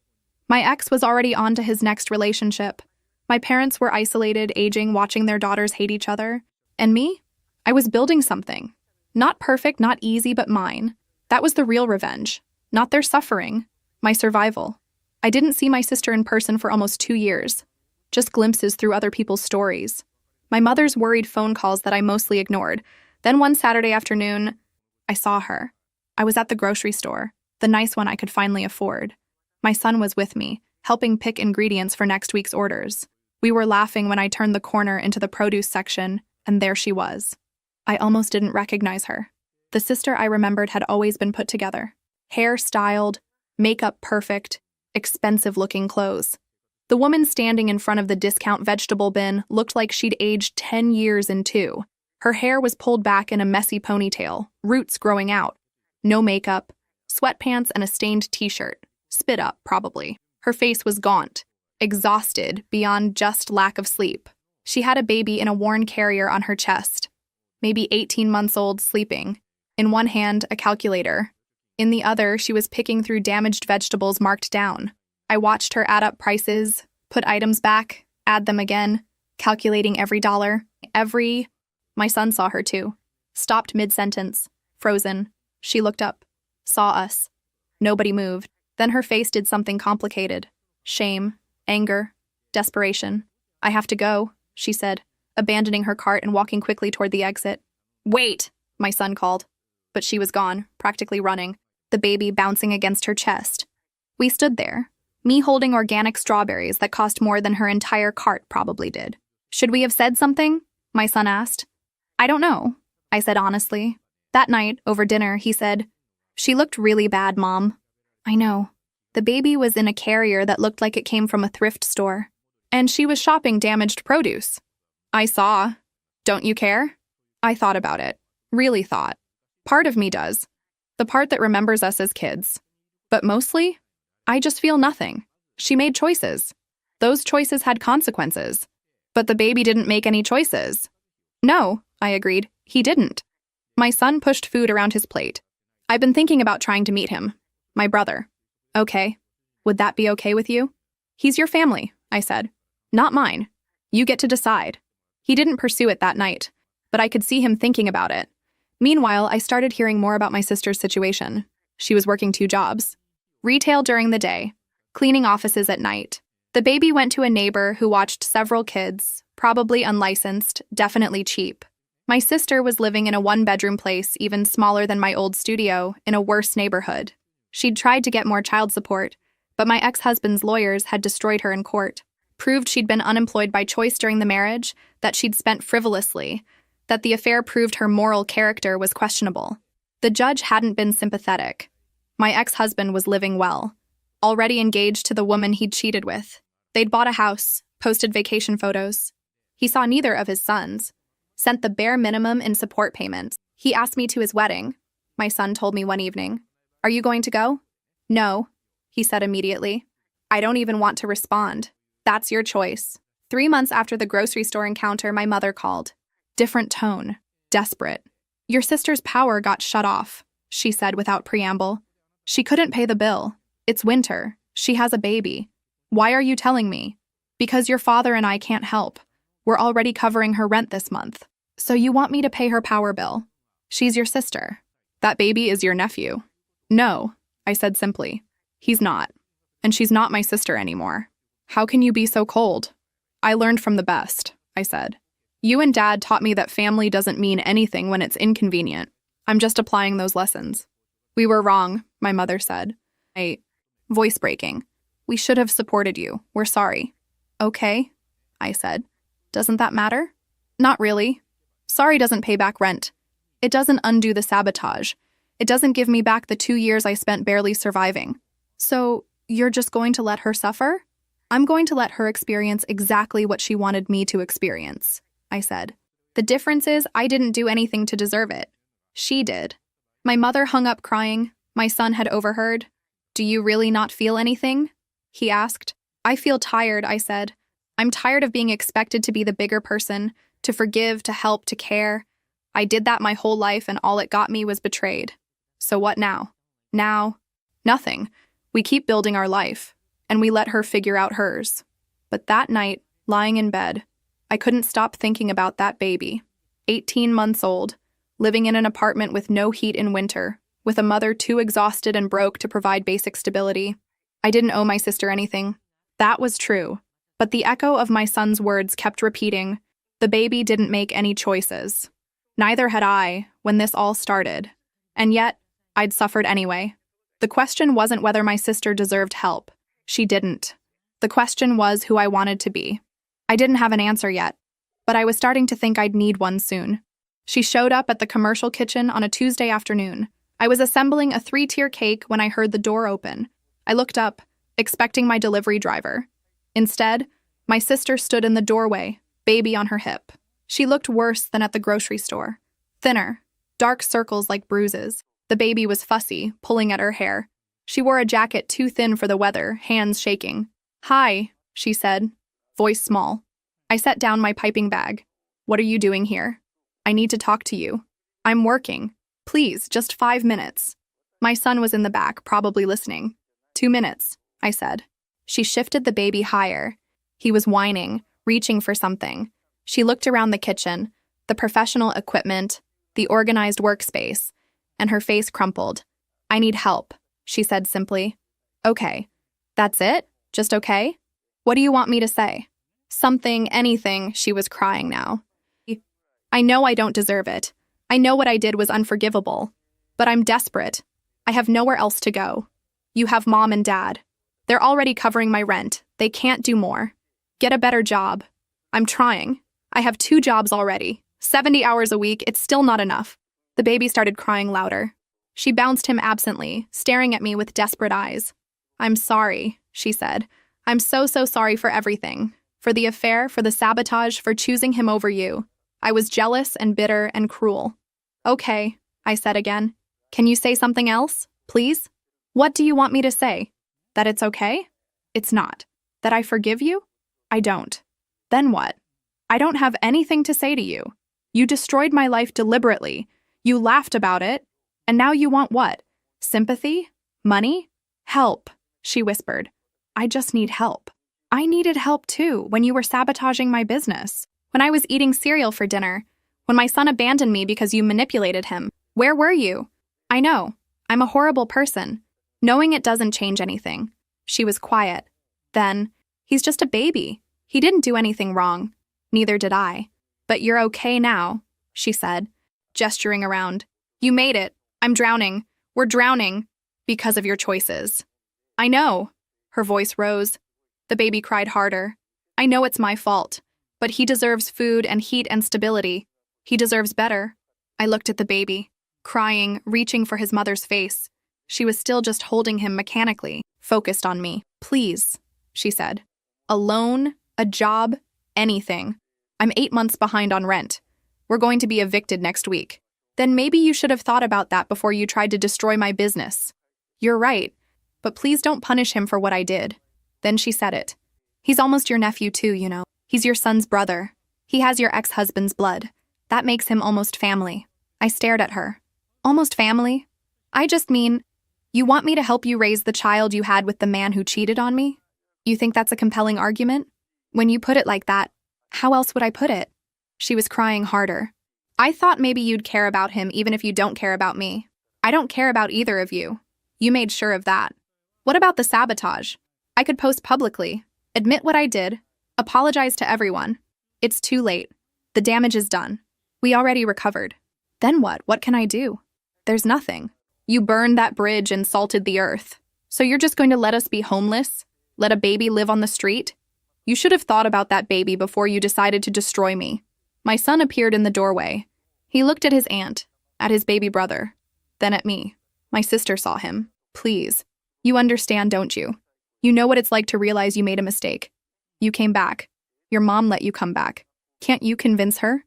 Speaker 1: My ex was already on to his next relationship. My parents were isolated, aging, watching their daughters hate each other. And me? I was building something. Not perfect, not easy, but mine. That was the real revenge. Not their suffering. My survival. I didn't see my sister in person for almost 2 years. Just glimpses through other people's stories. My mother's worried phone calls that I mostly ignored. Then one Saturday afternoon, I saw her. I was at the grocery store, the nice one I could finally afford. My son was with me, helping pick ingredients for next week's orders. We were laughing when I turned the corner into the produce section, and there she was. I almost didn't recognize her. The sister I remembered had always been put together. Hair styled, makeup perfect, expensive-looking clothes. The woman standing in front of the discount vegetable bin looked like she'd aged 10 years in 2. Her hair was pulled back in a messy ponytail, roots growing out. No makeup, sweatpants and a stained t-shirt. Spit up, probably. Her face was gaunt. exhausted beyond just lack of sleep. She had a baby in a worn carrier on her chest, maybe 18 months old, sleeping. In one hand, a calculator. In the other, she was picking through damaged vegetables marked down. I watched her add up prices, put items back, add them again, calculating every dollar, every... My son saw her too. Stopped mid-sentence, frozen. She looked up, saw us. Nobody moved. Then her face did something complicated. Shame, anger, desperation. I have to go, she said, abandoning her cart and walking quickly toward the exit. Wait, my son called. But she was gone, practically running, the baby bouncing against her chest. We stood there, me holding organic strawberries that cost more than her entire cart probably did. Should we have said something? My son asked. I don't know, I said honestly. That night, over dinner, he said, She looked really bad, Mom. I know. The baby was in a carrier that looked like it came from a thrift store. And she was shopping damaged produce. I saw. Don't you care? I thought about it. Really thought. Part of me does. The part that remembers us as kids. But mostly, I just feel nothing. She made choices. Those choices had consequences. But the baby didn't make any choices. No, I agreed. He didn't. My son pushed food around his plate. I've been thinking about trying to meet him. My brother. Okay. Would that be okay with you? He's your family, I said. Not mine. You get to decide. He didn't pursue it that night, but I could see him thinking about it. Meanwhile, I started hearing more about my sister's situation. She was working 2 jobs. Retail during the day, cleaning offices at night. The baby went to a neighbor who watched several kids, probably unlicensed, definitely cheap. My sister was living in a 1-bedroom place even smaller than my old studio, in a worse neighborhood. She'd tried to get more child support, but my ex-husband's lawyers had destroyed her in court. Proved she'd been unemployed by choice during the marriage, that she'd spent frivolously, that the affair proved her moral character was questionable. The judge hadn't been sympathetic. My ex-husband was living well, already engaged to the woman he'd cheated with. They'd bought a house, posted vacation photos. He saw neither of his sons, sent the bare minimum in support payments. He asked me to his wedding, my son told me one evening. Are you going to go? No, he said immediately. I don't even want to respond. That's your choice. 3 months after the grocery store encounter, my mother called. Different tone. Desperate. Your sister's power got shut off, she said without preamble. She couldn't pay the bill. It's winter. She has a baby. Why are you telling me? Because your father and I can't help. We're already covering her rent this month. So you want me to pay her power bill? She's your sister. That baby is your nephew. No, I said simply. He's not. And she's not my sister anymore. How can you be so cold? I learned from the best, I said. You and Dad taught me that family doesn't mean anything when it's inconvenient. I'm just applying those lessons. We were wrong, my mother said. Voice breaking. We should have supported you. We're sorry. Okay, I said. Doesn't that matter? Not really. Sorry doesn't pay back rent. It doesn't undo the sabotage. It doesn't give me back the 2 years I spent barely surviving. So, you're just going to let her suffer? I'm going to let her experience exactly what she wanted me to experience, I said. The difference is I didn't do anything to deserve it. She did. My mother hung up crying. My son had overheard. Do you really not feel anything? He asked. I feel tired, I said. I'm tired of being expected to be the bigger person, to forgive, to help, to care. I did that my whole life and all it got me was betrayed. So what now? Now, nothing. We keep building our life, and we let her figure out hers. But that night, lying in bed, I couldn't stop thinking about that baby. 18 months old, living in an apartment with no heat in winter, with a mother too exhausted and broke to provide basic stability. I didn't owe my sister anything. That was true. But the echo of my son's words kept repeating, the baby didn't make any choices. Neither had I, when this all started. And yet, I'd suffered anyway. The question wasn't whether my sister deserved help. She didn't. The question was who I wanted to be. I didn't have an answer yet, but I was starting to think I'd need one soon. She showed up at the commercial kitchen on a Tuesday afternoon. I was assembling a 3-tier cake when I heard the door open. I looked up, expecting my delivery driver. Instead, my sister stood in the doorway, baby on her hip. She looked worse than at the grocery store. Thinner, dark circles like bruises. The baby was fussy, pulling at her hair. She wore a jacket too thin for the weather, hands shaking. Hi, she said, voice small. I set down my piping bag. What are you doing here? I need to talk to you. I'm working. Please, just 5 minutes. My son was in the back, probably listening. 2 minutes, I said. She shifted the baby higher. He was whining, reaching for something. She looked around the kitchen, the professional equipment, the organized workspace, and her face crumpled. I need help, she said simply. Okay. That's it? Just okay? What do you want me to say? Something, anything, she was crying now. I know I don't deserve it. I know what I did was unforgivable. But I'm desperate. I have nowhere else to go. You have mom and dad. They're already covering my rent. They can't do more. Get a better job. I'm trying. I have 2 jobs already. 70 hours a week, it's still not enough. The baby started crying louder. She bounced him absently, staring at me with desperate eyes. I'm sorry, she said. I'm so sorry for everything. For the affair, for the sabotage, for choosing him over you. I was jealous and bitter and cruel. Okay, I said again. Can you say something else, please? What do you want me to say? That it's okay? It's not. That I forgive you? I don't. Then what? I don't have anything to say to you. You destroyed my life deliberately. You laughed about it. And now you want what? Sympathy? Money? Help, she whispered. I just need help. I needed help too when you were sabotaging my business. When I was eating cereal for dinner. When my son abandoned me because you manipulated him. Where were you? I know. I'm a horrible person. Knowing it doesn't change anything. She was quiet. Then, he's just a baby. He didn't do anything wrong. Neither did I. But you're okay now, she said, gesturing around. You made it. I'm drowning. We're drowning. Because of your choices. I know. Her voice rose. The baby cried harder. I know it's my fault. But he deserves food and heat and stability. He deserves better. I looked at the baby, crying, reaching for his mother's face. She was still just holding him mechanically, focused on me. Please, she said. A loan, a job, anything. I'm 8 months behind on rent. We're going to be evicted next week. Then maybe you should have thought about that before you tried to destroy my business. You're right, but please don't punish him for what I did. Then she said it. He's almost your nephew too, you know. He's your son's brother. He has your ex-husband's blood. That makes him almost family. I stared at her. Almost family? I just mean, you want me to help you raise the child you had with the man who cheated on me? You think that's a compelling argument? When you put it like that, how else would I put it? She was crying harder. I thought maybe you'd care about him even if you don't care about me. I don't care about either of you. You made sure of that. What about the sabotage? I could post publicly, admit what I did, apologize to everyone. It's too late. The damage is done. We already recovered. Then what? What can I do? There's nothing. You burned that bridge and salted the earth. So you're just going to let us be homeless? Let a baby live on the street? You should have thought about that baby before you decided to destroy me. My son appeared in the doorway. He looked at his aunt, at his baby brother, then at me. My sister saw him. Please. You understand, don't you? You know what it's like to realize you made a mistake. You came back. Your mom let you come back. Can't you convince her?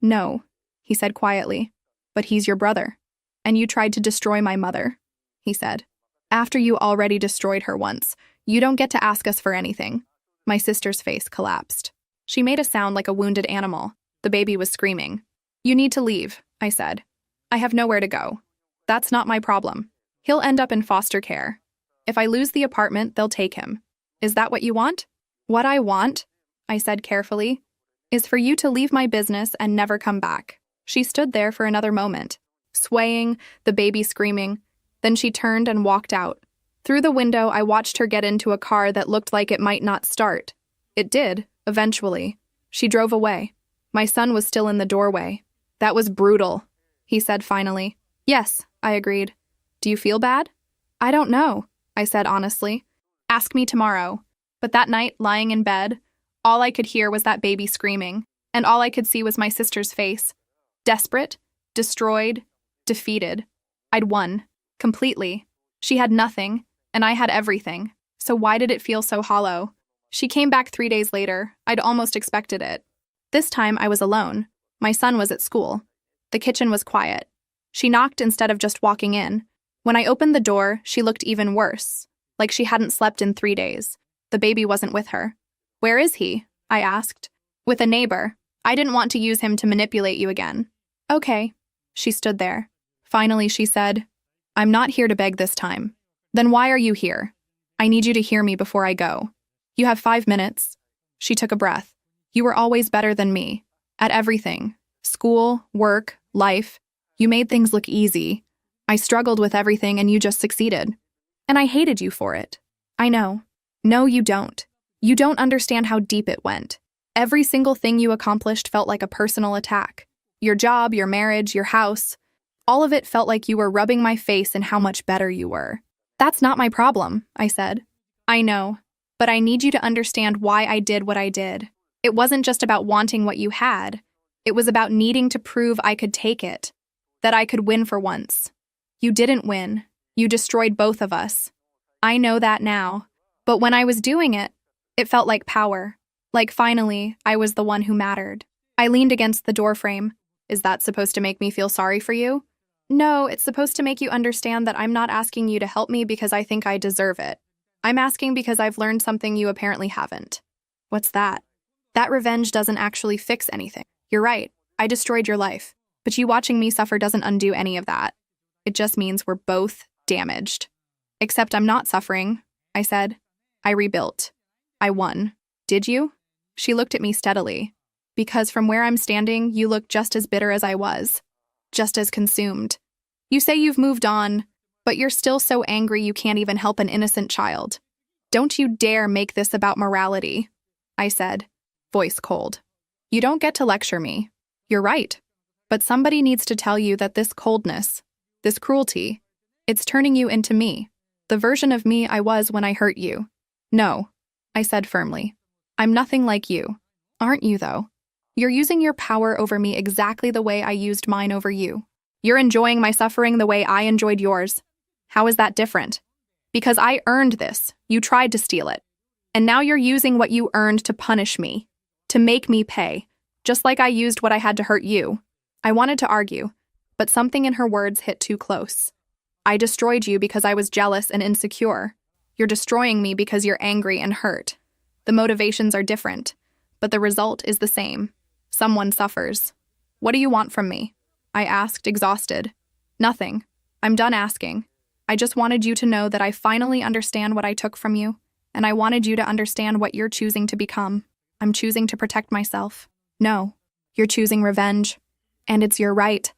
Speaker 1: No, he said quietly. But he's your brother. And you tried to destroy my mother, he said. After you already destroyed her once, you don't get to ask us for anything. My sister's face collapsed. She made a sound like a wounded animal. The baby was screaming. You need to leave, I said. I have nowhere to go. That's not my problem. He'll end up in foster care. If I lose the apartment, they'll take him. Is that what you want? What I want, I said carefully, is for you to leave my business and never come back. She stood there for another moment, swaying, the baby screaming. Then she turned and walked out. Through the window, I watched her get into a car that looked like it might not start. It did, eventually. She drove away. My son was still in the doorway. That was brutal, he said finally. Yes, I agreed. Do you feel bad? I don't know, I said honestly. Ask me tomorrow. But that night, lying in bed, all I could hear was that baby screaming, and all I could see was my sister's face. Desperate, destroyed, defeated. I'd won. Completely. She had nothing, and I had everything. So why did it feel so hollow? She came back 3 days later. I'd almost expected it. This time I was alone. My son was at school. The kitchen was quiet. She knocked instead of just walking in. When I opened the door, she looked even worse, like she hadn't slept in 3 days. The baby wasn't with her. Where is he? I asked. With a neighbor. I didn't want to use him to manipulate you again. Okay. She stood there. Finally, she said, I'm not here to beg this time. Then why are you here? I need you to hear me before I go. You have 5 minutes. She took a breath. You were always better than me. At everything. School, work, life. You made things look easy. I struggled with everything and you just succeeded. And I hated you for it. I know. No, you don't. You don't understand how deep it went. Every single thing you accomplished felt like a personal attack. Your job, your marriage, your house. All of it felt like you were rubbing my face in how much better you were. That's not my problem, I said. I know, but I need you to understand why I did what I did. It wasn't just about wanting what you had. It was about needing to prove I could take it, that I could win for once. You didn't win. You destroyed both of us. I know that now. But when I was doing it, it felt like power. Like finally, I was the one who mattered. I leaned against the doorframe. Is that supposed to make me feel sorry for you? No, it's supposed to make you understand that I'm not asking you to help me because I think I deserve it. I'm asking because I've learned something you apparently haven't. What's that? That revenge doesn't actually fix anything. You're right, I destroyed your life. But you watching me suffer doesn't undo any of that. It just means we're both damaged. Except I'm not suffering, I said. I rebuilt. I won. Did you? She looked at me steadily. Because from where I'm standing, you look just as bitter as I was. Just as consumed. You say you've moved on, but you're still so angry you can't even help an innocent child. Don't you dare make this about morality, I said, voice cold. You don't get to lecture me. You're right. But somebody needs to tell you that this coldness, this cruelty, it's turning you into me, the version of me I was when I hurt you. No, I said firmly. I'm nothing like you. Aren't you, though? You're using your power over me exactly the way I used mine over you. You're enjoying my suffering the way I enjoyed yours. How is that different? Because I earned this. You tried to steal it. And now you're using what you earned to punish me, to make me pay, just like I used what I had to hurt you. I wanted to argue, but something in her words hit too close. I destroyed you because I was jealous and insecure. You're destroying me because you're angry and hurt. The motivations are different, but the result is the same. Someone suffers. What do you want from me? I asked, exhausted. Nothing. I'm done asking. I just wanted you to know that I finally understand what I took from you, and I wanted you to understand what you're choosing to become. I'm choosing to protect myself. No, you're choosing revenge. And it's your right.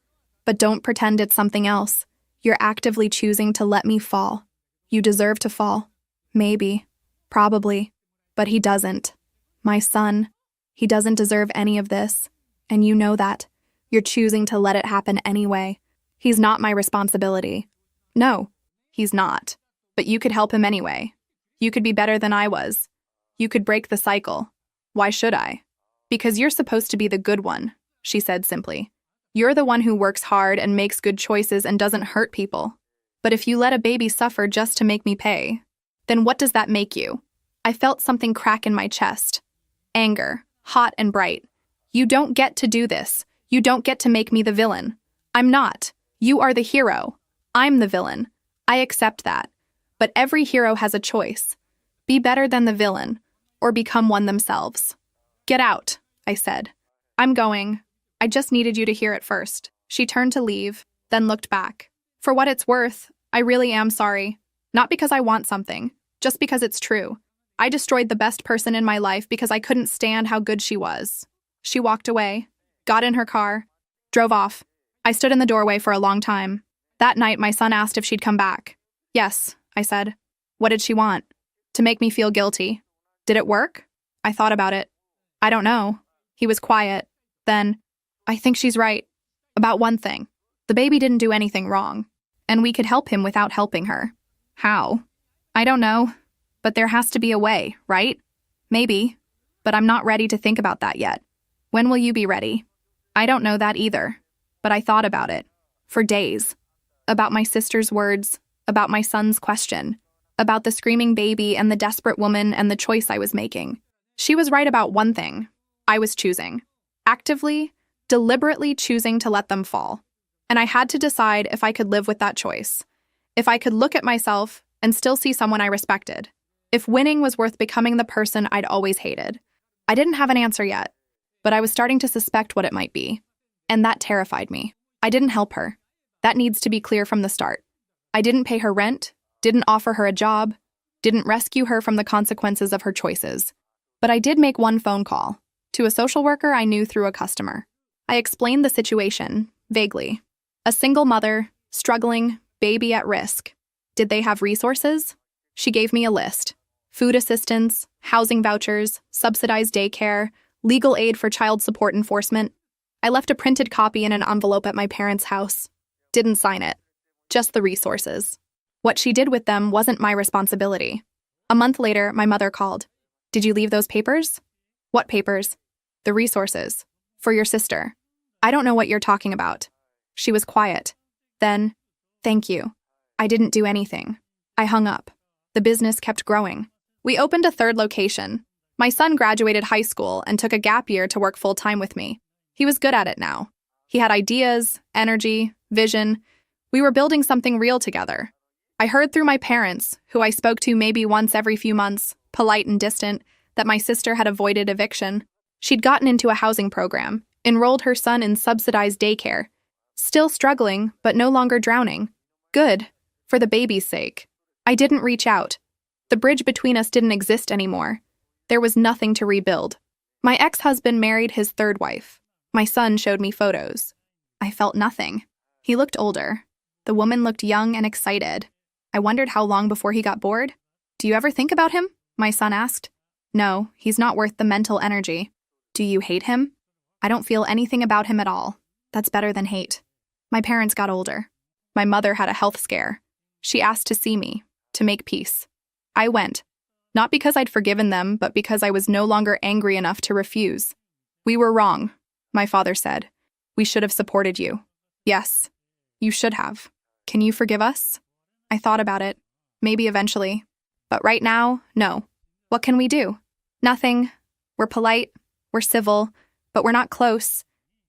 Speaker 1: But don't pretend it's something else. You're actively choosing to let me fall. You deserve to fall. Maybe. Probably. But he doesn't. My son. He doesn't deserve any of this. And you know that. You're choosing to let it happen anyway. He's not my responsibility. No, he's not. But you could help him anyway. You could be better than I was. You could break the cycle. Why should I? Because you're supposed to be the good one, she said simply. You're the one who works hard and makes good choices and doesn't hurt people. But if you let a baby suffer just to make me pay, then what does that make you? I felt something crack in my chest. Anger, hot and bright. You don't get to do this. You don't get to make me the villain. I'm not. You are the hero. I'm the villain. I accept that. But every hero has a choice. Be better than the villain, or become one themselves. Get out, I said. I'm going. I just needed you to hear it first. She turned to leave, then looked back. For what it's worth, I really am sorry. Not because I want something, just because it's true. I destroyed the best person in my life because I couldn't stand how good she was. She walked away, got in her car, drove off. I stood in the doorway for a long time. That night, my son asked if she'd come back. Yes, I said. What did she want? To make me feel guilty. Did it work? I thought about it. I don't know. He was quiet. Then, I think she's right. About one thing. The baby didn't do anything wrong. And we could help him without helping her. How? I don't know. But there has to be a way, right? Maybe. But I'm not ready to think about that yet. When will you be ready? I don't know that either. But I thought about it. For days. About my sister's words. About my son's question. About the screaming baby and the desperate woman and the choice I was making. She was right about one thing. I was choosing. Actively, deliberately choosing to let them fall. And I had to decide if I could live with that choice. If I could look at myself and still see someone I respected. If winning was worth becoming the person I'd always hated. I didn't have an answer yet, but I was starting to suspect what it might be. And that terrified me. I didn't help her. That needs to be clear from the start. I didn't pay her rent, didn't offer her a job, didn't rescue her from the consequences of her choices. But I did make one phone call, to a social worker I knew through a customer. I explained the situation, vaguely. A single mother, struggling, baby at risk. Did they have resources? She gave me a list. Food assistance, housing vouchers, subsidized daycare, legal aid for child support enforcement. I left a printed copy in an envelope at my parents' house. Didn't sign it. Just the resources. What she did with them wasn't my responsibility. A month later, my mother called. Did you leave those papers? What papers? The resources. For your sister. I don't know what you're talking about. She was quiet. Then, thank you. I didn't do anything. I hung up. The business kept growing. We opened a third location. My son graduated high school and took a gap year to work full-time with me. He was good at it now. He had ideas, energy, vision. We were building something real together. I heard through my parents, who I spoke to maybe once every few months, polite and distant, that my sister had avoided eviction. She'd gotten into a housing program, enrolled her son in subsidized daycare. Still struggling, but no longer drowning. Good, for the baby's sake. I didn't reach out. The bridge between us didn't exist anymore. There was nothing to rebuild. My ex-husband married his third wife. My son showed me photos. I felt nothing. He looked older. The woman looked young and excited. I wondered how long before he got bored. Do you ever think about him? My son asked. No, he's not worth the mental energy. Do you hate him? I don't feel anything about him at all. That's better than hate. My parents got older. My mother had a health scare. She asked to see me, to make peace. I went. Not because I'd forgiven them, but because I was no longer angry enough to refuse. We were wrong, my father said. We should have supported you. Yes, you should have. Can you forgive us? I thought about it. Maybe eventually. But right now, no. What can we do? Nothing. We're polite, we're civil, but we're not close.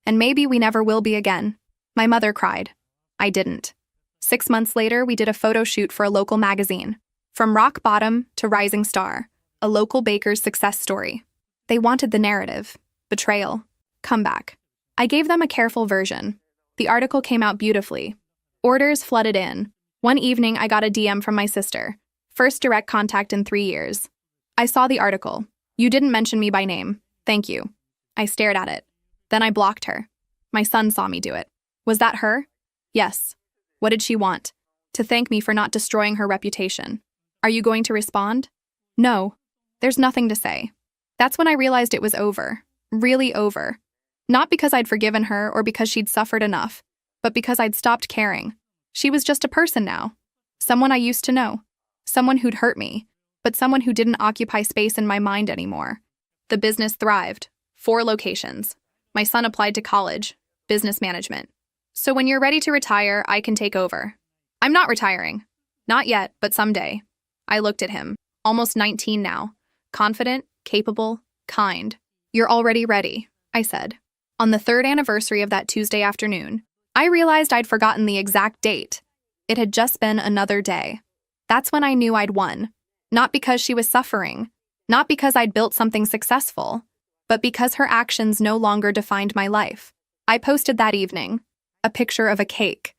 Speaker 1: And maybe we never will be again. My mother cried. I didn't. 6 months later, we did a photo shoot for a local magazine. From rock bottom to rising star, a local baker's success story. They wanted the narrative, betrayal, comeback. I gave them a careful version. The article came out beautifully. Orders flooded in. One evening, I got a DM from my sister. First direct contact in 3 years. I saw the article. You didn't mention me by name. Thank you. I stared at it. Then I blocked her. My son saw me do it. Was that her? Yes. What did she want? To thank me for not destroying her reputation. Are you going to respond? No. There's nothing to say. That's when I realized it was over. Really over. Not because I'd forgiven her or because she'd suffered enough, but because I'd stopped caring. She was just a person now. Someone I used to know. Someone who'd hurt me, but someone who didn't occupy space in my mind anymore. The business thrived. 4 locations. My son applied to college, business management. So when you're ready to retire, I can take over. I'm not retiring. Not yet, but someday. I looked at him, almost 19 now. Confident, capable, kind. You're already ready, I said. On the 3rd anniversary of that Tuesday afternoon, I realized I'd forgotten the exact date. It had just been another day. That's when I knew I'd won. Not because she was suffering, not because I'd built something successful, but because her actions no longer defined my life. I posted that evening a picture of a cake.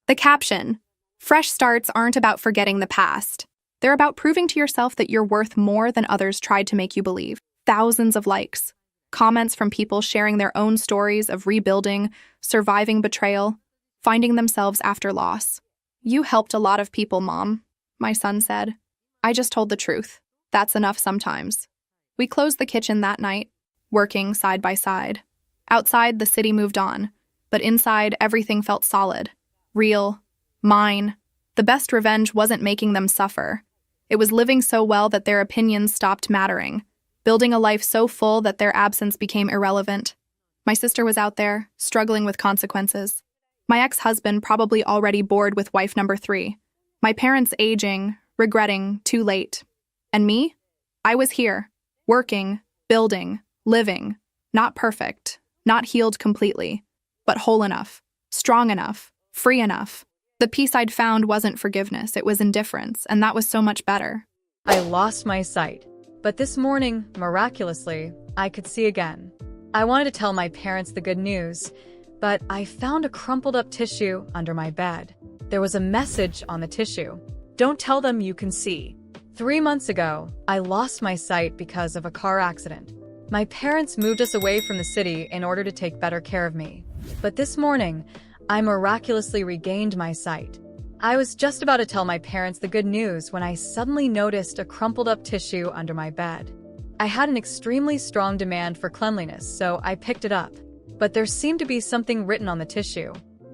Speaker 1: The caption, "Fresh starts aren't about forgetting the past. They're about proving to yourself that you're worth more than others tried to make you believe." Thousands of likes. Comments from people sharing their own stories of rebuilding, surviving betrayal, finding themselves after loss. You helped a lot of people, Mom, my son said. I just told the truth. That's enough sometimes. We closed the kitchen that night, working side by side. Outside, the city moved on, but inside, everything felt solid, real, mine. The best revenge wasn't making them suffer. It was living so well that their opinions stopped mattering, building a life so full that their absence became irrelevant. My sister was out there, struggling with consequences. My ex-husband probably already bored with wife number 3. My parents aging, regretting, too late. And me? I was here, working, building, living, not perfect, not healed completely, but whole enough, strong enough, free enough. The peace I'd found wasn't forgiveness, it was indifference, and that was so much better.
Speaker 2: I lost my sight. But this morning, miraculously, I could see again. I wanted to tell my parents the good news, but I found a crumpled up tissue under my bed. There was a message on the tissue. Don't tell them you can see. 3 months ago, I lost my sight because of a car accident. My parents moved us away from the city in order to take better care of me. But this morning, I miraculously regained my sight. I was just about to tell my parents the good news when I suddenly noticed a crumpled up tissue under my bed. I had an extremely strong demand for cleanliness, so I picked it up. But there seemed to be something written on the tissue.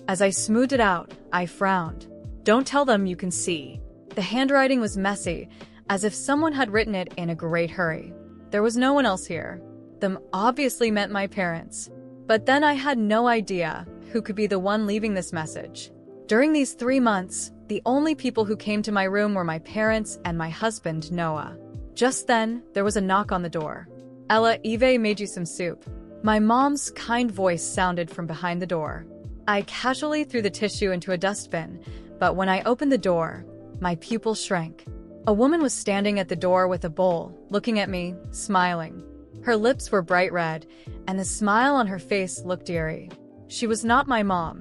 Speaker 2: As I smoothed it out, I frowned. Don't tell them you can see. The handwriting was messy, as if someone had written it in a great hurry. There was no one else here. Them obviously meant my parents. But then I had no idea who could be the one leaving this message. During these 3 months, the only people who came to my room were my parents and my husband, Noah. Just then, there was a knock on the door. Ella, Eve made you some soup. My mom's kind voice sounded from behind the door. I casually threw the tissue into a dustbin, but when I opened the door, my pupil shrank. A woman was standing at the door with a bowl, looking at me, smiling. Her lips were bright red, and the smile on her face looked eerie. She was not my mom.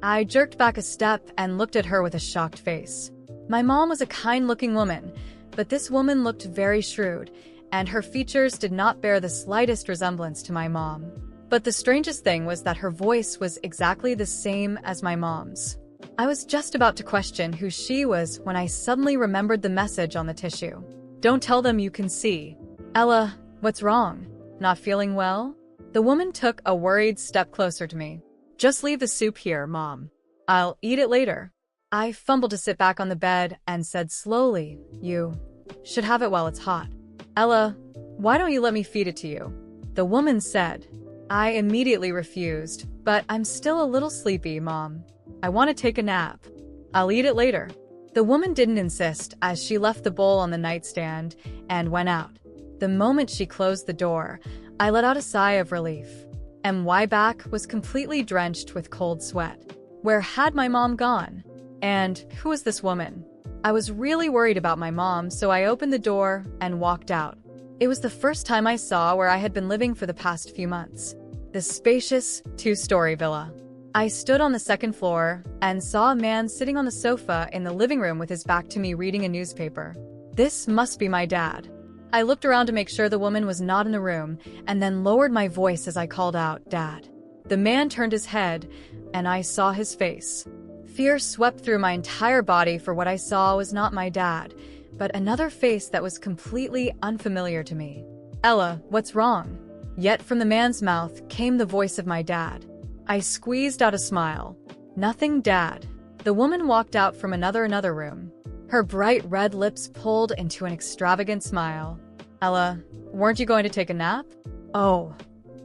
Speaker 2: I jerked back a step and looked at her with a shocked face. My mom was a kind-looking woman, but this woman looked very shrewd, and her features did not bear the slightest resemblance to my mom. But the strangest thing was that her voice was exactly the same as my mom's. I was just about to question who she was when I suddenly remembered the message on the tissue. Don't tell them you can see. Ella, what's wrong? Not feeling well? The woman took a worried step closer to me. Just leave the soup here, Mom. I'll eat it later. I fumbled to sit back on the bed and said slowly, You should have it while it's hot. Ella, why don't you let me feed it to you? The woman said. I immediately refused, but I'm still a little sleepy, Mom. I want to take a nap. I'll eat it later. The woman didn't insist as she left the bowl on the nightstand and went out. The moment she closed the door, I let out a sigh of relief. My back was completely drenched with cold sweat. Where had my mom gone? And who was this woman? I was really worried about my mom, so I opened the door and walked out. It was the first time I saw where I had been living for the past few months. The spacious, 2-story villa. I stood on the second floor and saw a man sitting on the sofa in the living room with his back to me reading a newspaper. This must be my dad. I looked around to make sure the woman was not in the room and then lowered my voice as I called out, Dad. The man turned his head and I saw his face. Fear swept through my entire body, for what I saw was not my dad, but another face that was completely unfamiliar to me. Ella, what's wrong? Yet from the man's mouth came the voice of my dad. I squeezed out a smile. Nothing, Dad. The woman walked out from another room. Her bright red lips pulled into an extravagant smile. Ella, weren't you going to take a nap? Oh,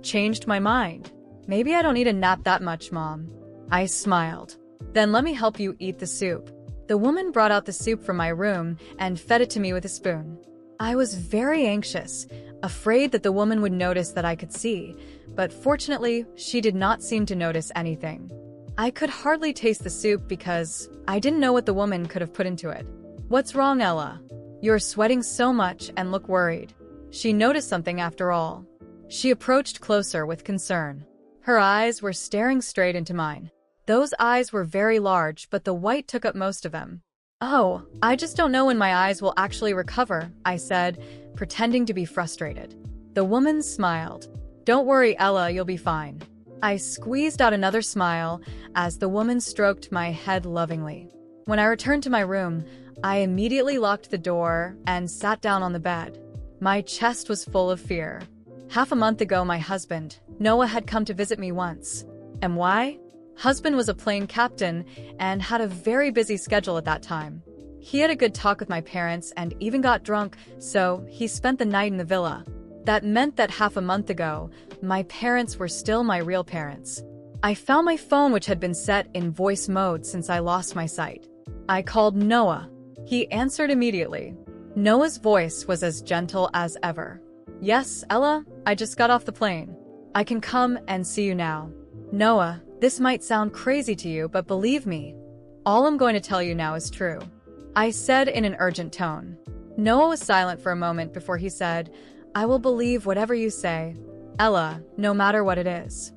Speaker 2: changed my mind. Maybe I don't need a nap that much, Mom. I smiled. Then let me help you eat the soup. The woman brought out the soup from my room and fed it to me with a spoon. I was very anxious, afraid that the woman would notice that I could see, but fortunately, she did not seem to notice anything. I could hardly taste the soup because I didn't know what the woman could have put into it. What's wrong, Ella? You're sweating so much and look worried. She noticed something after all. She approached closer with concern. Her eyes were staring straight into mine. Those eyes were very large, but the white took up most of them. Oh, I just don't know when my eyes will actually recover, I said, pretending to be frustrated. The woman smiled. Don't worry, Ella, you'll be fine. I squeezed out another smile as the woman stroked my head lovingly. When I returned to my room, I immediately locked the door and sat down on the bed. My chest was full of fear. Half a month ago, my husband, Noah, had come to visit me once. And why? Husband was a plane captain and had a very busy schedule at that time. He had a good talk with my parents and even got drunk, so he spent the night in the villa. That meant that half a month ago, my parents were still my real parents. I found my phone, which had been set in voice mode since I lost my sight. I called Noah. He answered immediately. Noah's voice was as gentle as ever. Yes, Ella, I just got off the plane. I can come and see you now. Noah, this might sound crazy to you, but believe me, all I'm going to tell you now is true. I said in an urgent tone. Noah was silent for a moment before he said, "I will believe whatever you say, Ella, no matter what it is."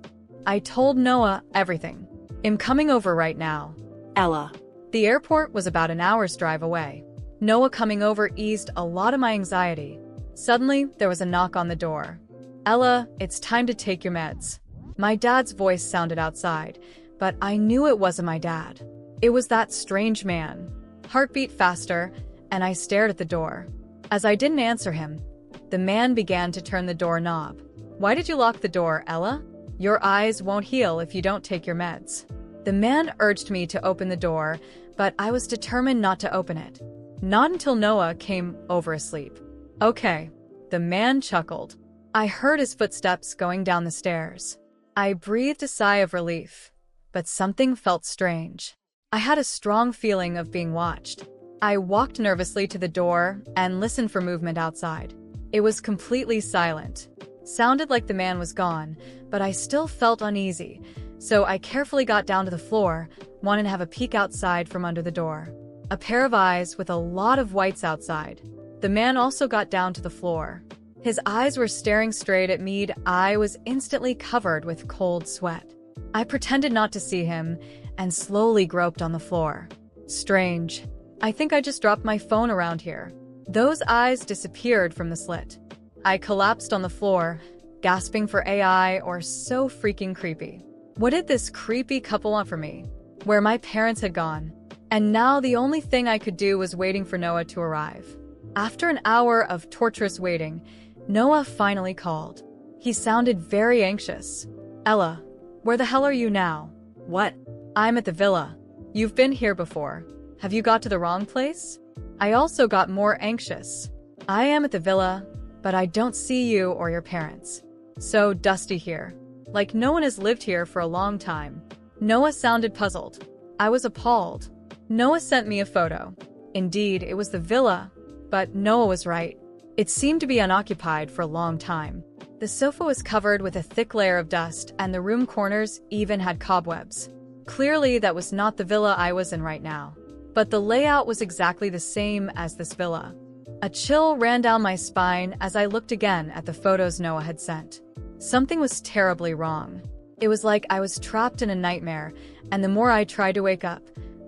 Speaker 2: I told Noah everything. "I'm coming over right now."
Speaker 3: Ella.
Speaker 2: The airport was about an hour's drive away. Noah coming over eased a lot of my anxiety. Suddenly, there was a knock on the door. "Ella, it's time to take your meds." My dad's voice sounded outside, but I knew it wasn't my dad. It was that strange man. Heartbeat faster, and I stared at the door. As I didn't answer him, the man began to turn the doorknob. "Why did you lock the door, Ella? Your eyes won't heal if you don't take your meds." The man urged me to open the door, but I was determined not to open it. Not until Noah came over asleep. "Okay." The man chuckled. I heard his footsteps going down the stairs. I breathed a sigh of relief, but something felt strange. I had a strong feeling of being watched. I walked nervously to the door and listened for movement outside. It was completely silent. Sounded like the man was gone, but I still felt uneasy, so I carefully got down to the floor, wanting to have a peek outside from under the door. A pair of eyes with a lot of whites outside. The man also got down to the floor. His eyes were staring straight at me. I was instantly covered with cold sweat. I pretended not to see him and slowly groped on the floor. Strange. I think I just dropped my phone around here. Those eyes disappeared from the slit. I collapsed on the floor, gasping for AI or so freaking creepy. What did this creepy couple want from me? Where my parents had gone. And now the only thing I could do was waiting for Noah to arrive. After an hour of torturous waiting, Noah finally called. He sounded very anxious. "Ella, where the hell are you now?" "What?" "I'm at the villa. You've been here before. Have you got to the wrong place?" I also got more anxious. "I am at the villa, but I don't see you or your parents. So dusty here. Like no one has lived here for a long time." Noah sounded puzzled. I was appalled. Noah sent me a photo. Indeed, it was the villa, but Noah was right. It seemed to be unoccupied for a long time. The sofa was covered with a thick layer of dust, and the room corners even had cobwebs. Clearly, that was not the villa I was in right now. But the layout was exactly the same as this villa. A chill ran down my spine as I looked again at the photos Noah had sent. Something was terribly wrong. It was like I was trapped in a nightmare, and the more I tried to wake up,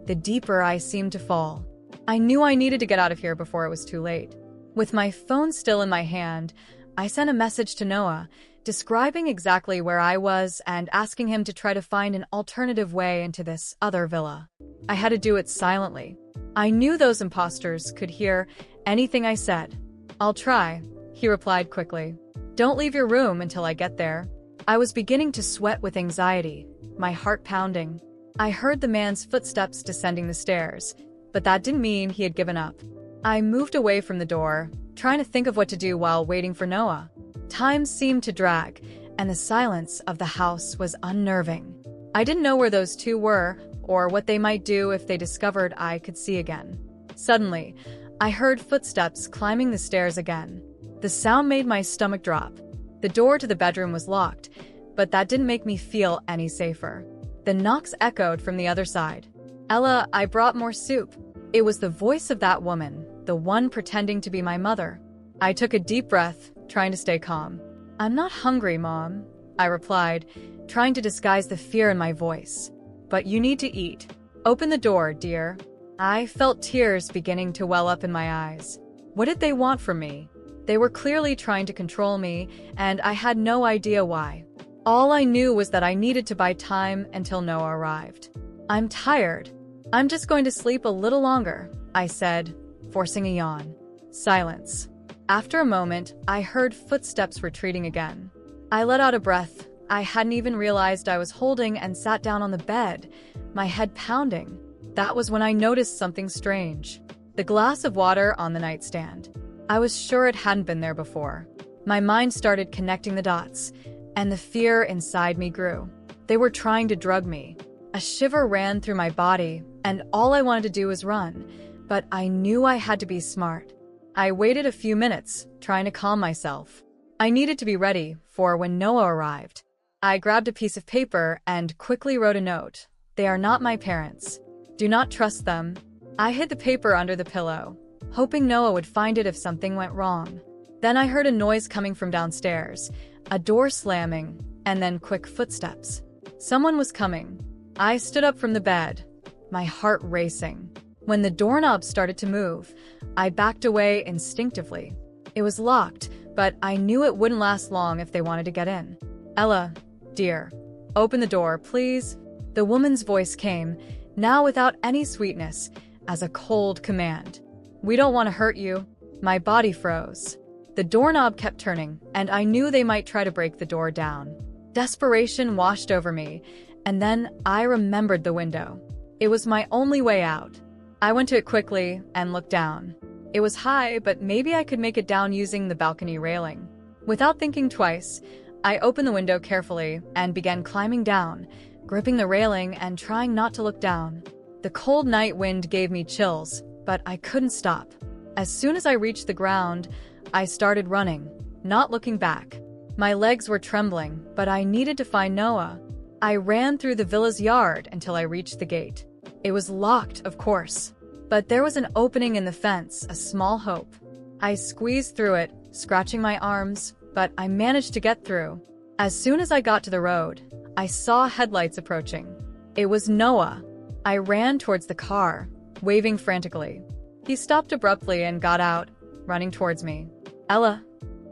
Speaker 2: the deeper I seemed to fall. I knew I needed to get out of here before it was too late. With my phone still in my hand, I sent a message to Noah, describing exactly where I was and asking him to try to find an alternative way into this other villa. I had to do it silently. I knew those imposters could hear anything I said. "I'll try," he replied quickly. "Don't leave your room until I get there." I was beginning to sweat with anxiety, my heart pounding. I heard the man's footsteps descending the stairs, but that didn't mean he had given up. I moved away from the door, trying to think of what to do while waiting for Noah. Time seemed to drag, and the silence of the house was unnerving. I didn't know where those two were, or what they might do if they discovered I could see again. Suddenly, I heard footsteps climbing the stairs again. The sound made my stomach drop. The door to the bedroom was locked, but that didn't make me feel any safer. The knocks echoed from the other side. "Ella, I brought more soup." It was the voice of that woman, the one pretending to be my mother. I took a deep breath, trying to stay calm. "I'm not hungry, Mom," I replied, trying to disguise the fear in my voice. "But you need to eat. Open the door, dear." I felt tears beginning to well up in my eyes. What did they want from me? They were clearly trying to control me, and I had no idea why. All I knew was that I needed to buy time until Noah arrived. "I'm tired. I'm just going to sleep a little longer," I said, forcing a yawn. Silence. After a moment, I heard footsteps retreating again. I let out a breath. I hadn't even realized I was holding and sat down on the bed, my head pounding. That was when I noticed something strange. The glass of water on the nightstand. I was sure it hadn't been there before. My mind started connecting the dots, and the fear inside me grew. They were trying to drug me. A shiver ran through my body, and all I wanted to do was run, but I knew I had to be smart. I waited a few minutes, trying to calm myself. I needed to be ready for when Noah arrived. I grabbed a piece of paper and quickly wrote a note. "They are not my parents. Do not trust them." I hid the paper under the pillow. hoping Noah would find it if something went wrong. Then I heard a noise coming from downstairs, a door slamming, and then quick footsteps. Someone was coming. I stood up from the bed, my heart racing. When the doorknob started to move, I backed away instinctively. It was locked, but I knew it wouldn't last long if they wanted to get in. "Ella, dear, open the door, please." The woman's voice came, now without any sweetness, as a cold command. "We don't want to hurt you." My body froze. The doorknob kept turning, and I knew they might try to break the door down. Desperation washed over me, and then I remembered the window. It was my only way out. I went to it quickly and looked down. It was high, but maybe I could make it down using the balcony railing. Without thinking twice, I opened the window carefully and began climbing down, gripping the railing and trying not to look down. The cold night wind gave me chills, but I couldn't stop. As soon as I reached the ground, I started running, not looking back. My legs were trembling, but I needed to find Noah. I ran through the villa's yard until I reached the gate. It was locked, of course, but there was an opening in the fence, a small hope. I squeezed through it, scratching my arms, but I managed to get through. As soon as I got to the road, I saw headlights approaching. It was Noah. I ran towards the car, waving frantically. He stopped abruptly and got out, running towards me. "Ella."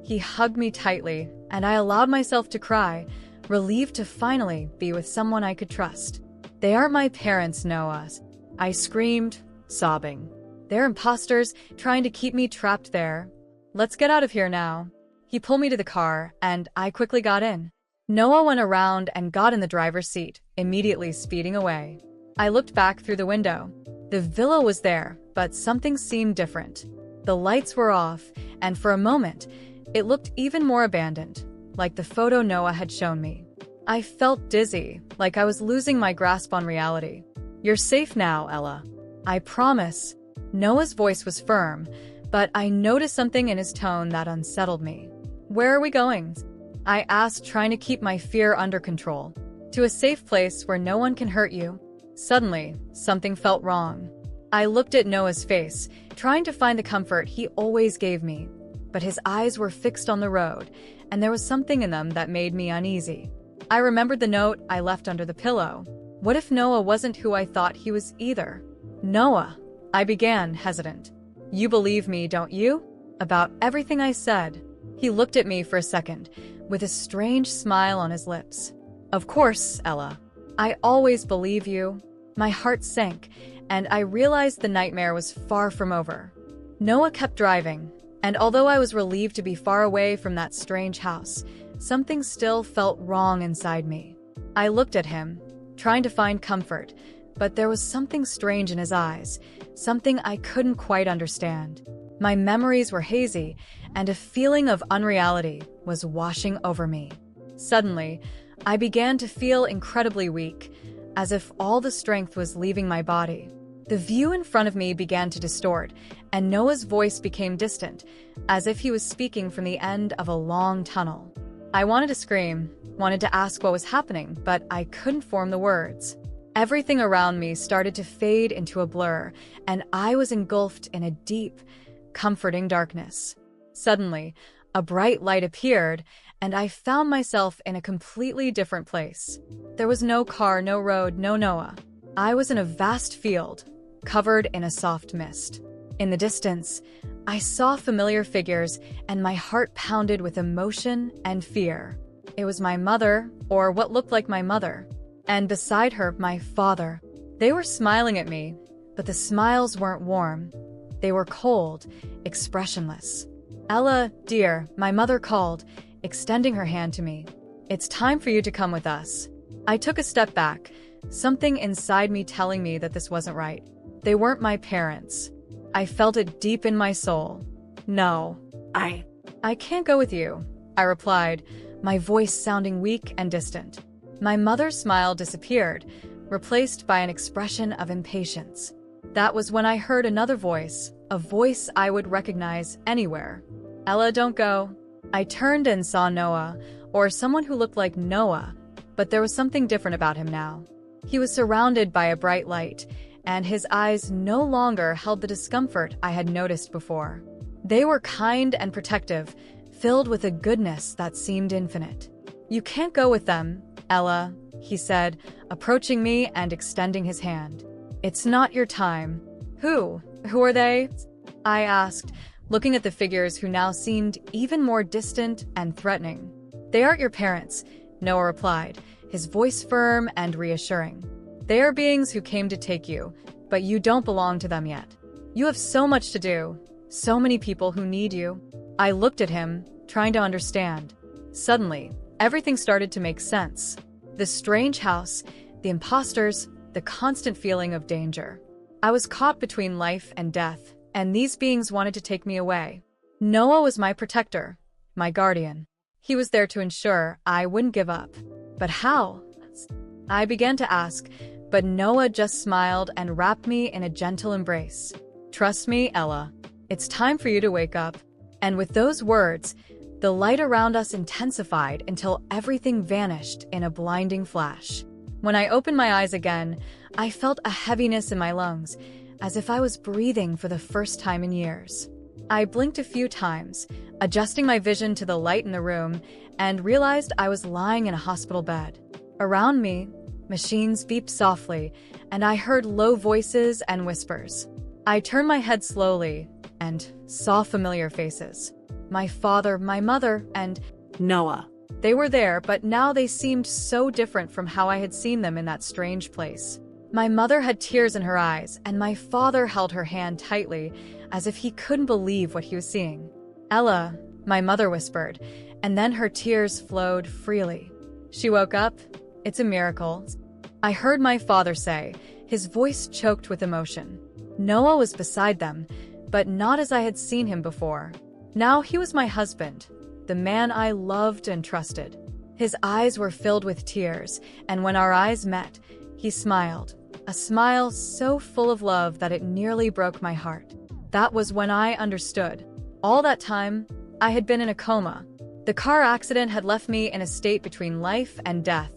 Speaker 2: He hugged me tightly, and I allowed myself to cry, relieved to finally be with someone I could trust. "They aren't my parents, Noah," I screamed, sobbing. "They're imposters trying to keep me trapped there. Let's get out of here now." He pulled me to the car, and I quickly got in. Noah went around and got in the driver's seat, immediately speeding away. I looked back through the window. The villa was there, but something seemed different. The lights were off, and for a moment, it looked even more abandoned, like the photo Noah had shown me. I felt dizzy, like I was losing my grasp on reality. "You're safe now, Ella. I promise." Noah's voice was firm, but I noticed something in his tone that unsettled me. "Where are we going?" I asked, trying to keep my fear under control. "To a safe place where no one can hurt you." Suddenly, something felt wrong. I looked at Noah's face, trying to find the comfort he always gave me, but his eyes were fixed on the road, and there was something in them that made me uneasy. I remembered the note I left under the pillow. What if Noah wasn't who I thought he was either? "Noah," I began, hesitant. "You believe me, don't you? About everything I said?" He looked at me for a second, with a strange smile on his lips. "Of course, Ella. I always believe you." My heart sank, and I realized the nightmare was far from over. Noah kept driving, and although I was relieved to be far away from that strange house, something still felt wrong inside me. I looked at him, trying to find comfort, but there was something strange in his eyes, something I couldn't quite understand. My memories were hazy, and a feeling of unreality was washing over me. Suddenly, I began to feel incredibly weak, as if all the strength was leaving my body. The view in front of me began to distort, and Noah's voice became distant, as if he was speaking from the end of a long tunnel. I wanted to scream, wanted to ask what was happening, but I couldn't form the words. Everything around me started to fade into a blur, and I was engulfed in a deep, comforting darkness. Suddenly, a bright light appeared, and I found myself in a completely different place. There was no car, no road, no Noah. I was in a vast field, covered in a soft mist. In the distance, I saw familiar figures, and my heart pounded with emotion and fear. It was my mother, or what looked like my mother, and beside her, my father. They were smiling at me, but the smiles weren't warm. They were cold, expressionless. "Ella, dear," my mother called, extending her hand to me. "It's time for you to come with us." I took a step back, something inside me telling me that this wasn't right. They weren't my parents. I felt it deep in my soul. "No, I can't go with you," I replied, my voice sounding weak and distant. My mother's smile disappeared, replaced by an expression of impatience. That was when I heard another voice, a voice I would recognize anywhere. "Ella, don't go." I turned and saw Noah, or someone who looked like Noah, but there was something different about him now. He was surrounded by a bright light, and his eyes no longer held the discomfort I had noticed before. They were kind and protective, filled with a goodness that seemed infinite. "You can't go with them, Ella," he said, approaching me and extending his hand. "It's not your time." Who are they?" I asked, looking at the figures who now seemed even more distant and threatening. "They aren't your parents," Noah replied, his voice firm and reassuring. "They are beings who came to take you, but you don't belong to them yet. You have so much to do, so many people who need you." I looked at him, trying to understand. Suddenly, everything started to make sense. The strange house, the imposters, the constant feeling of danger. I was caught between life and death, and these beings wanted to take me away. Noah was my protector, my guardian. He was there to ensure I wouldn't give up. But how? I began to ask, but Noah just smiled and wrapped me in a gentle embrace. "Trust me, Ella. It's time for you to wake up." And with those words, the light around us intensified until everything vanished in a blinding flash. When I opened my eyes again, I felt a heaviness in my lungs, as if I was breathing for the first time in years. I blinked a few times, adjusting my vision to the light in the room, and realized I was lying in a hospital bed. Around me, machines beeped softly, and I heard low voices and whispers. I turned my head slowly and saw familiar faces. My father, my mother, and
Speaker 3: Noah.
Speaker 2: They were there, but now they seemed so different from how I had seen them in that strange place. My mother had tears in her eyes, and my father held her hand tightly, as if he couldn't believe what he was seeing. "Ella," my mother whispered, and then her tears flowed freely. "She woke up. It's a miracle," I heard my father say, his voice choked with emotion. Noah was beside them, but not as I had seen him before. Now he was my husband, the man I loved and trusted. His eyes were filled with tears, and when our eyes met, he smiled, a smile so full of love that it nearly broke my heart. That was when I understood. All that time, I had been in a coma. The car accident had left me in a state between life and death,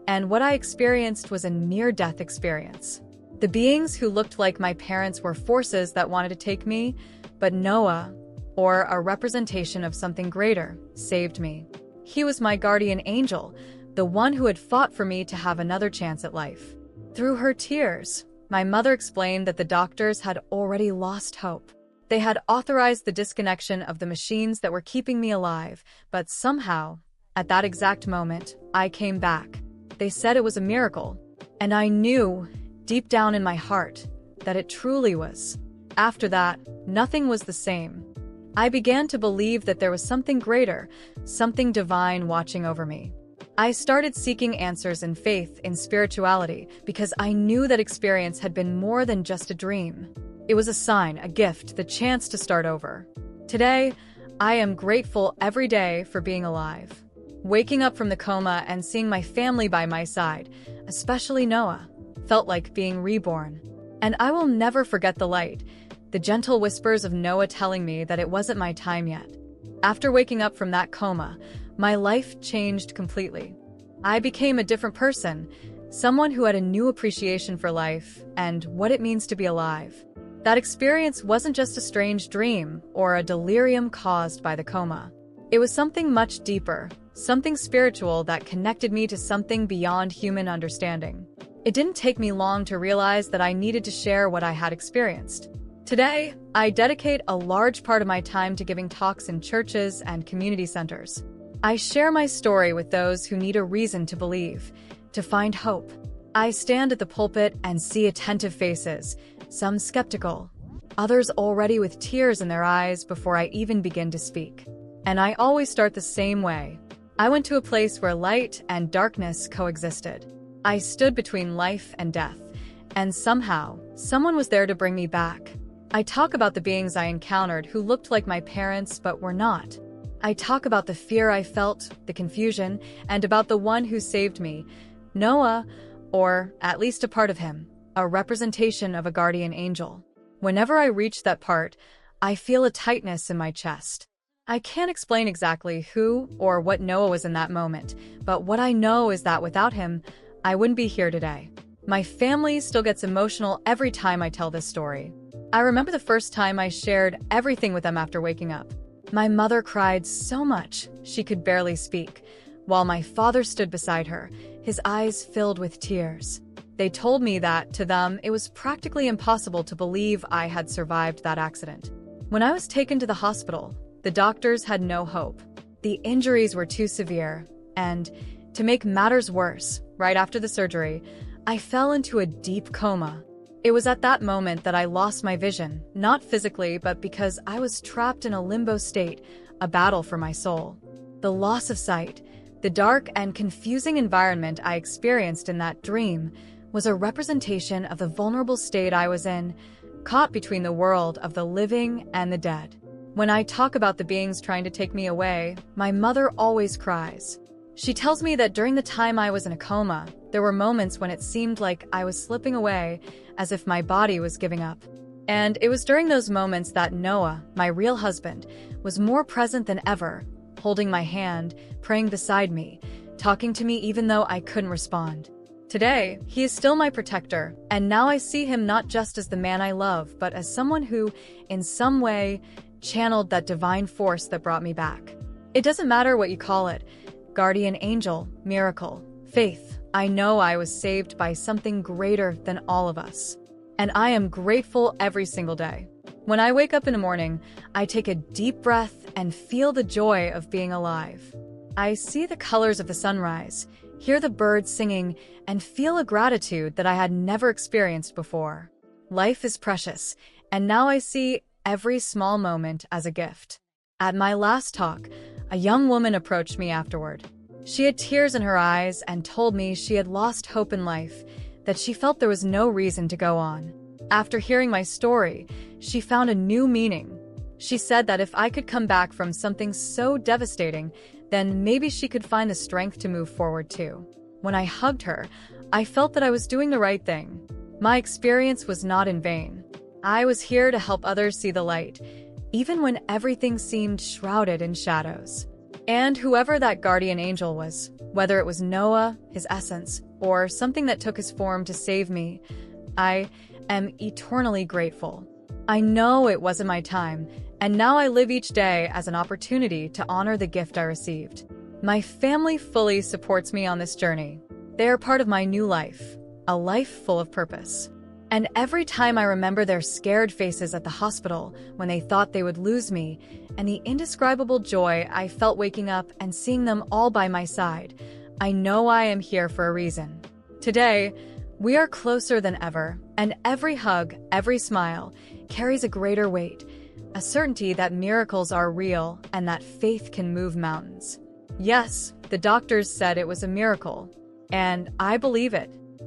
Speaker 2: and what I experienced was a near-death experience. The beings who looked like my parents were forces that wanted to take me, but Noah, or a representation of something greater, saved me. He was my guardian angel, the one who had fought for me to have another chance at life. Through her tears, my mother explained that the doctors had already lost hope. They had authorized the disconnection of the machines that were keeping me alive, but somehow, at that exact moment, I came back. They said it was a miracle, and I knew, deep down in my heart, that it truly was. After that, nothing was the same. I began to believe that there was something greater, something divine watching over me. I started seeking answers in faith, in spirituality, because I knew that experience had been more than just a dream. It was a sign, a gift, the chance to start over. Today, I am grateful every day for being alive. Waking up from the coma and seeing my family by my side, especially Noah, felt like being reborn. And I will never forget the light, the gentle whispers of Noah telling me that it wasn't my time yet. After waking up from that coma, my life changed completely. I became a different person, someone who had a new appreciation for life and what it means to be alive. That experience wasn't just a strange dream or a delirium caused by the coma. It was something much deeper, something spiritual that connected me to something beyond human understanding. It didn't take me long to realize that I needed to share what I had experienced. Today, I dedicate a large part of my time to giving talks in churches and community centers. I share my story with those who need a reason to believe, to find hope. I stand at the pulpit and see attentive faces, some skeptical, others already with tears in their eyes before I even begin to speak. And I always start the same way. I went to a place where light and darkness coexisted. I stood between life and death, and somehow, someone was there to bring me back. I talk about the beings I encountered who looked like my parents but were not. I talk about the fear I felt, the confusion, and about the one who saved me, Noah, or at least a part of him, a representation of a guardian angel. Whenever I reach that part, I feel a tightness in my chest. I can't explain exactly who or what Noah was in that moment, but what I know is that without him, I wouldn't be here today. My family still gets emotional every time I tell this story. I remember the first time I shared everything with them after waking up. My mother cried so much she could barely speak, while my father stood beside her, his eyes filled with tears. They told me that, to them, it was practically impossible to believe I had survived that accident. When I was taken to the hospital, the doctors had no hope. The injuries were too severe, and, to make matters worse, right after the surgery, I fell into a deep coma. It was at that moment that I lost my vision, not physically, but because I was trapped in a limbo state, a battle for my soul. The loss of sight, the dark and confusing environment I experienced in that dream, was a representation of the vulnerable state I was in, caught between the world of the living and the dead. When I talk about the beings trying to take me away, my mother always cries. She tells me that during the time I was in a coma, there were moments when it seemed like I was slipping away, as if my body was giving up. And it was during those moments that Noah, my real husband, was more present than ever, holding my hand, praying beside me, talking to me even though I couldn't respond. Today, he is still my protector, and now I see him not just as the man I love, but as someone who, in some way, channeled that divine force that brought me back. It doesn't matter what you call it, guardian angel, miracle, faith. I know I was saved by something greater than all of us. And I am grateful every single day. When I wake up in the morning, I take a deep breath and feel the joy of being alive. I see the colors of the sunrise, hear the birds singing, and feel a gratitude that I had never experienced before. Life is precious, and now I see every small moment as a gift. At my last talk, a young woman approached me afterward. She had tears in her eyes and told me she had lost hope in life, that she felt there was no reason to go on. After hearing my story, she found a new meaning. She said that if I could come back from something so devastating, then maybe she could find the strength to move forward too. When I hugged her, I felt that I was doing the right thing. My experience was not in vain. I was here to help others see the light, even when everything seemed shrouded in shadows. And whoever that guardian angel was, whether it was Noah, his essence, or something that took his form to save me, I am eternally grateful. I know it wasn't my time, and now I live each day as an opportunity to honor the gift I received. My family fully supports me on this journey. They are part of my new life, a life full of purpose. And every time I remember their scared faces at the hospital when they thought they would lose me, and the indescribable joy I felt waking up and seeing them all by my side, I know I am here for a reason. Today, we are closer than ever, and every hug, every smile, carries a greater weight, a certainty that miracles are real and that faith can move mountains. Yes, the doctors said it was a miracle, and I believe it.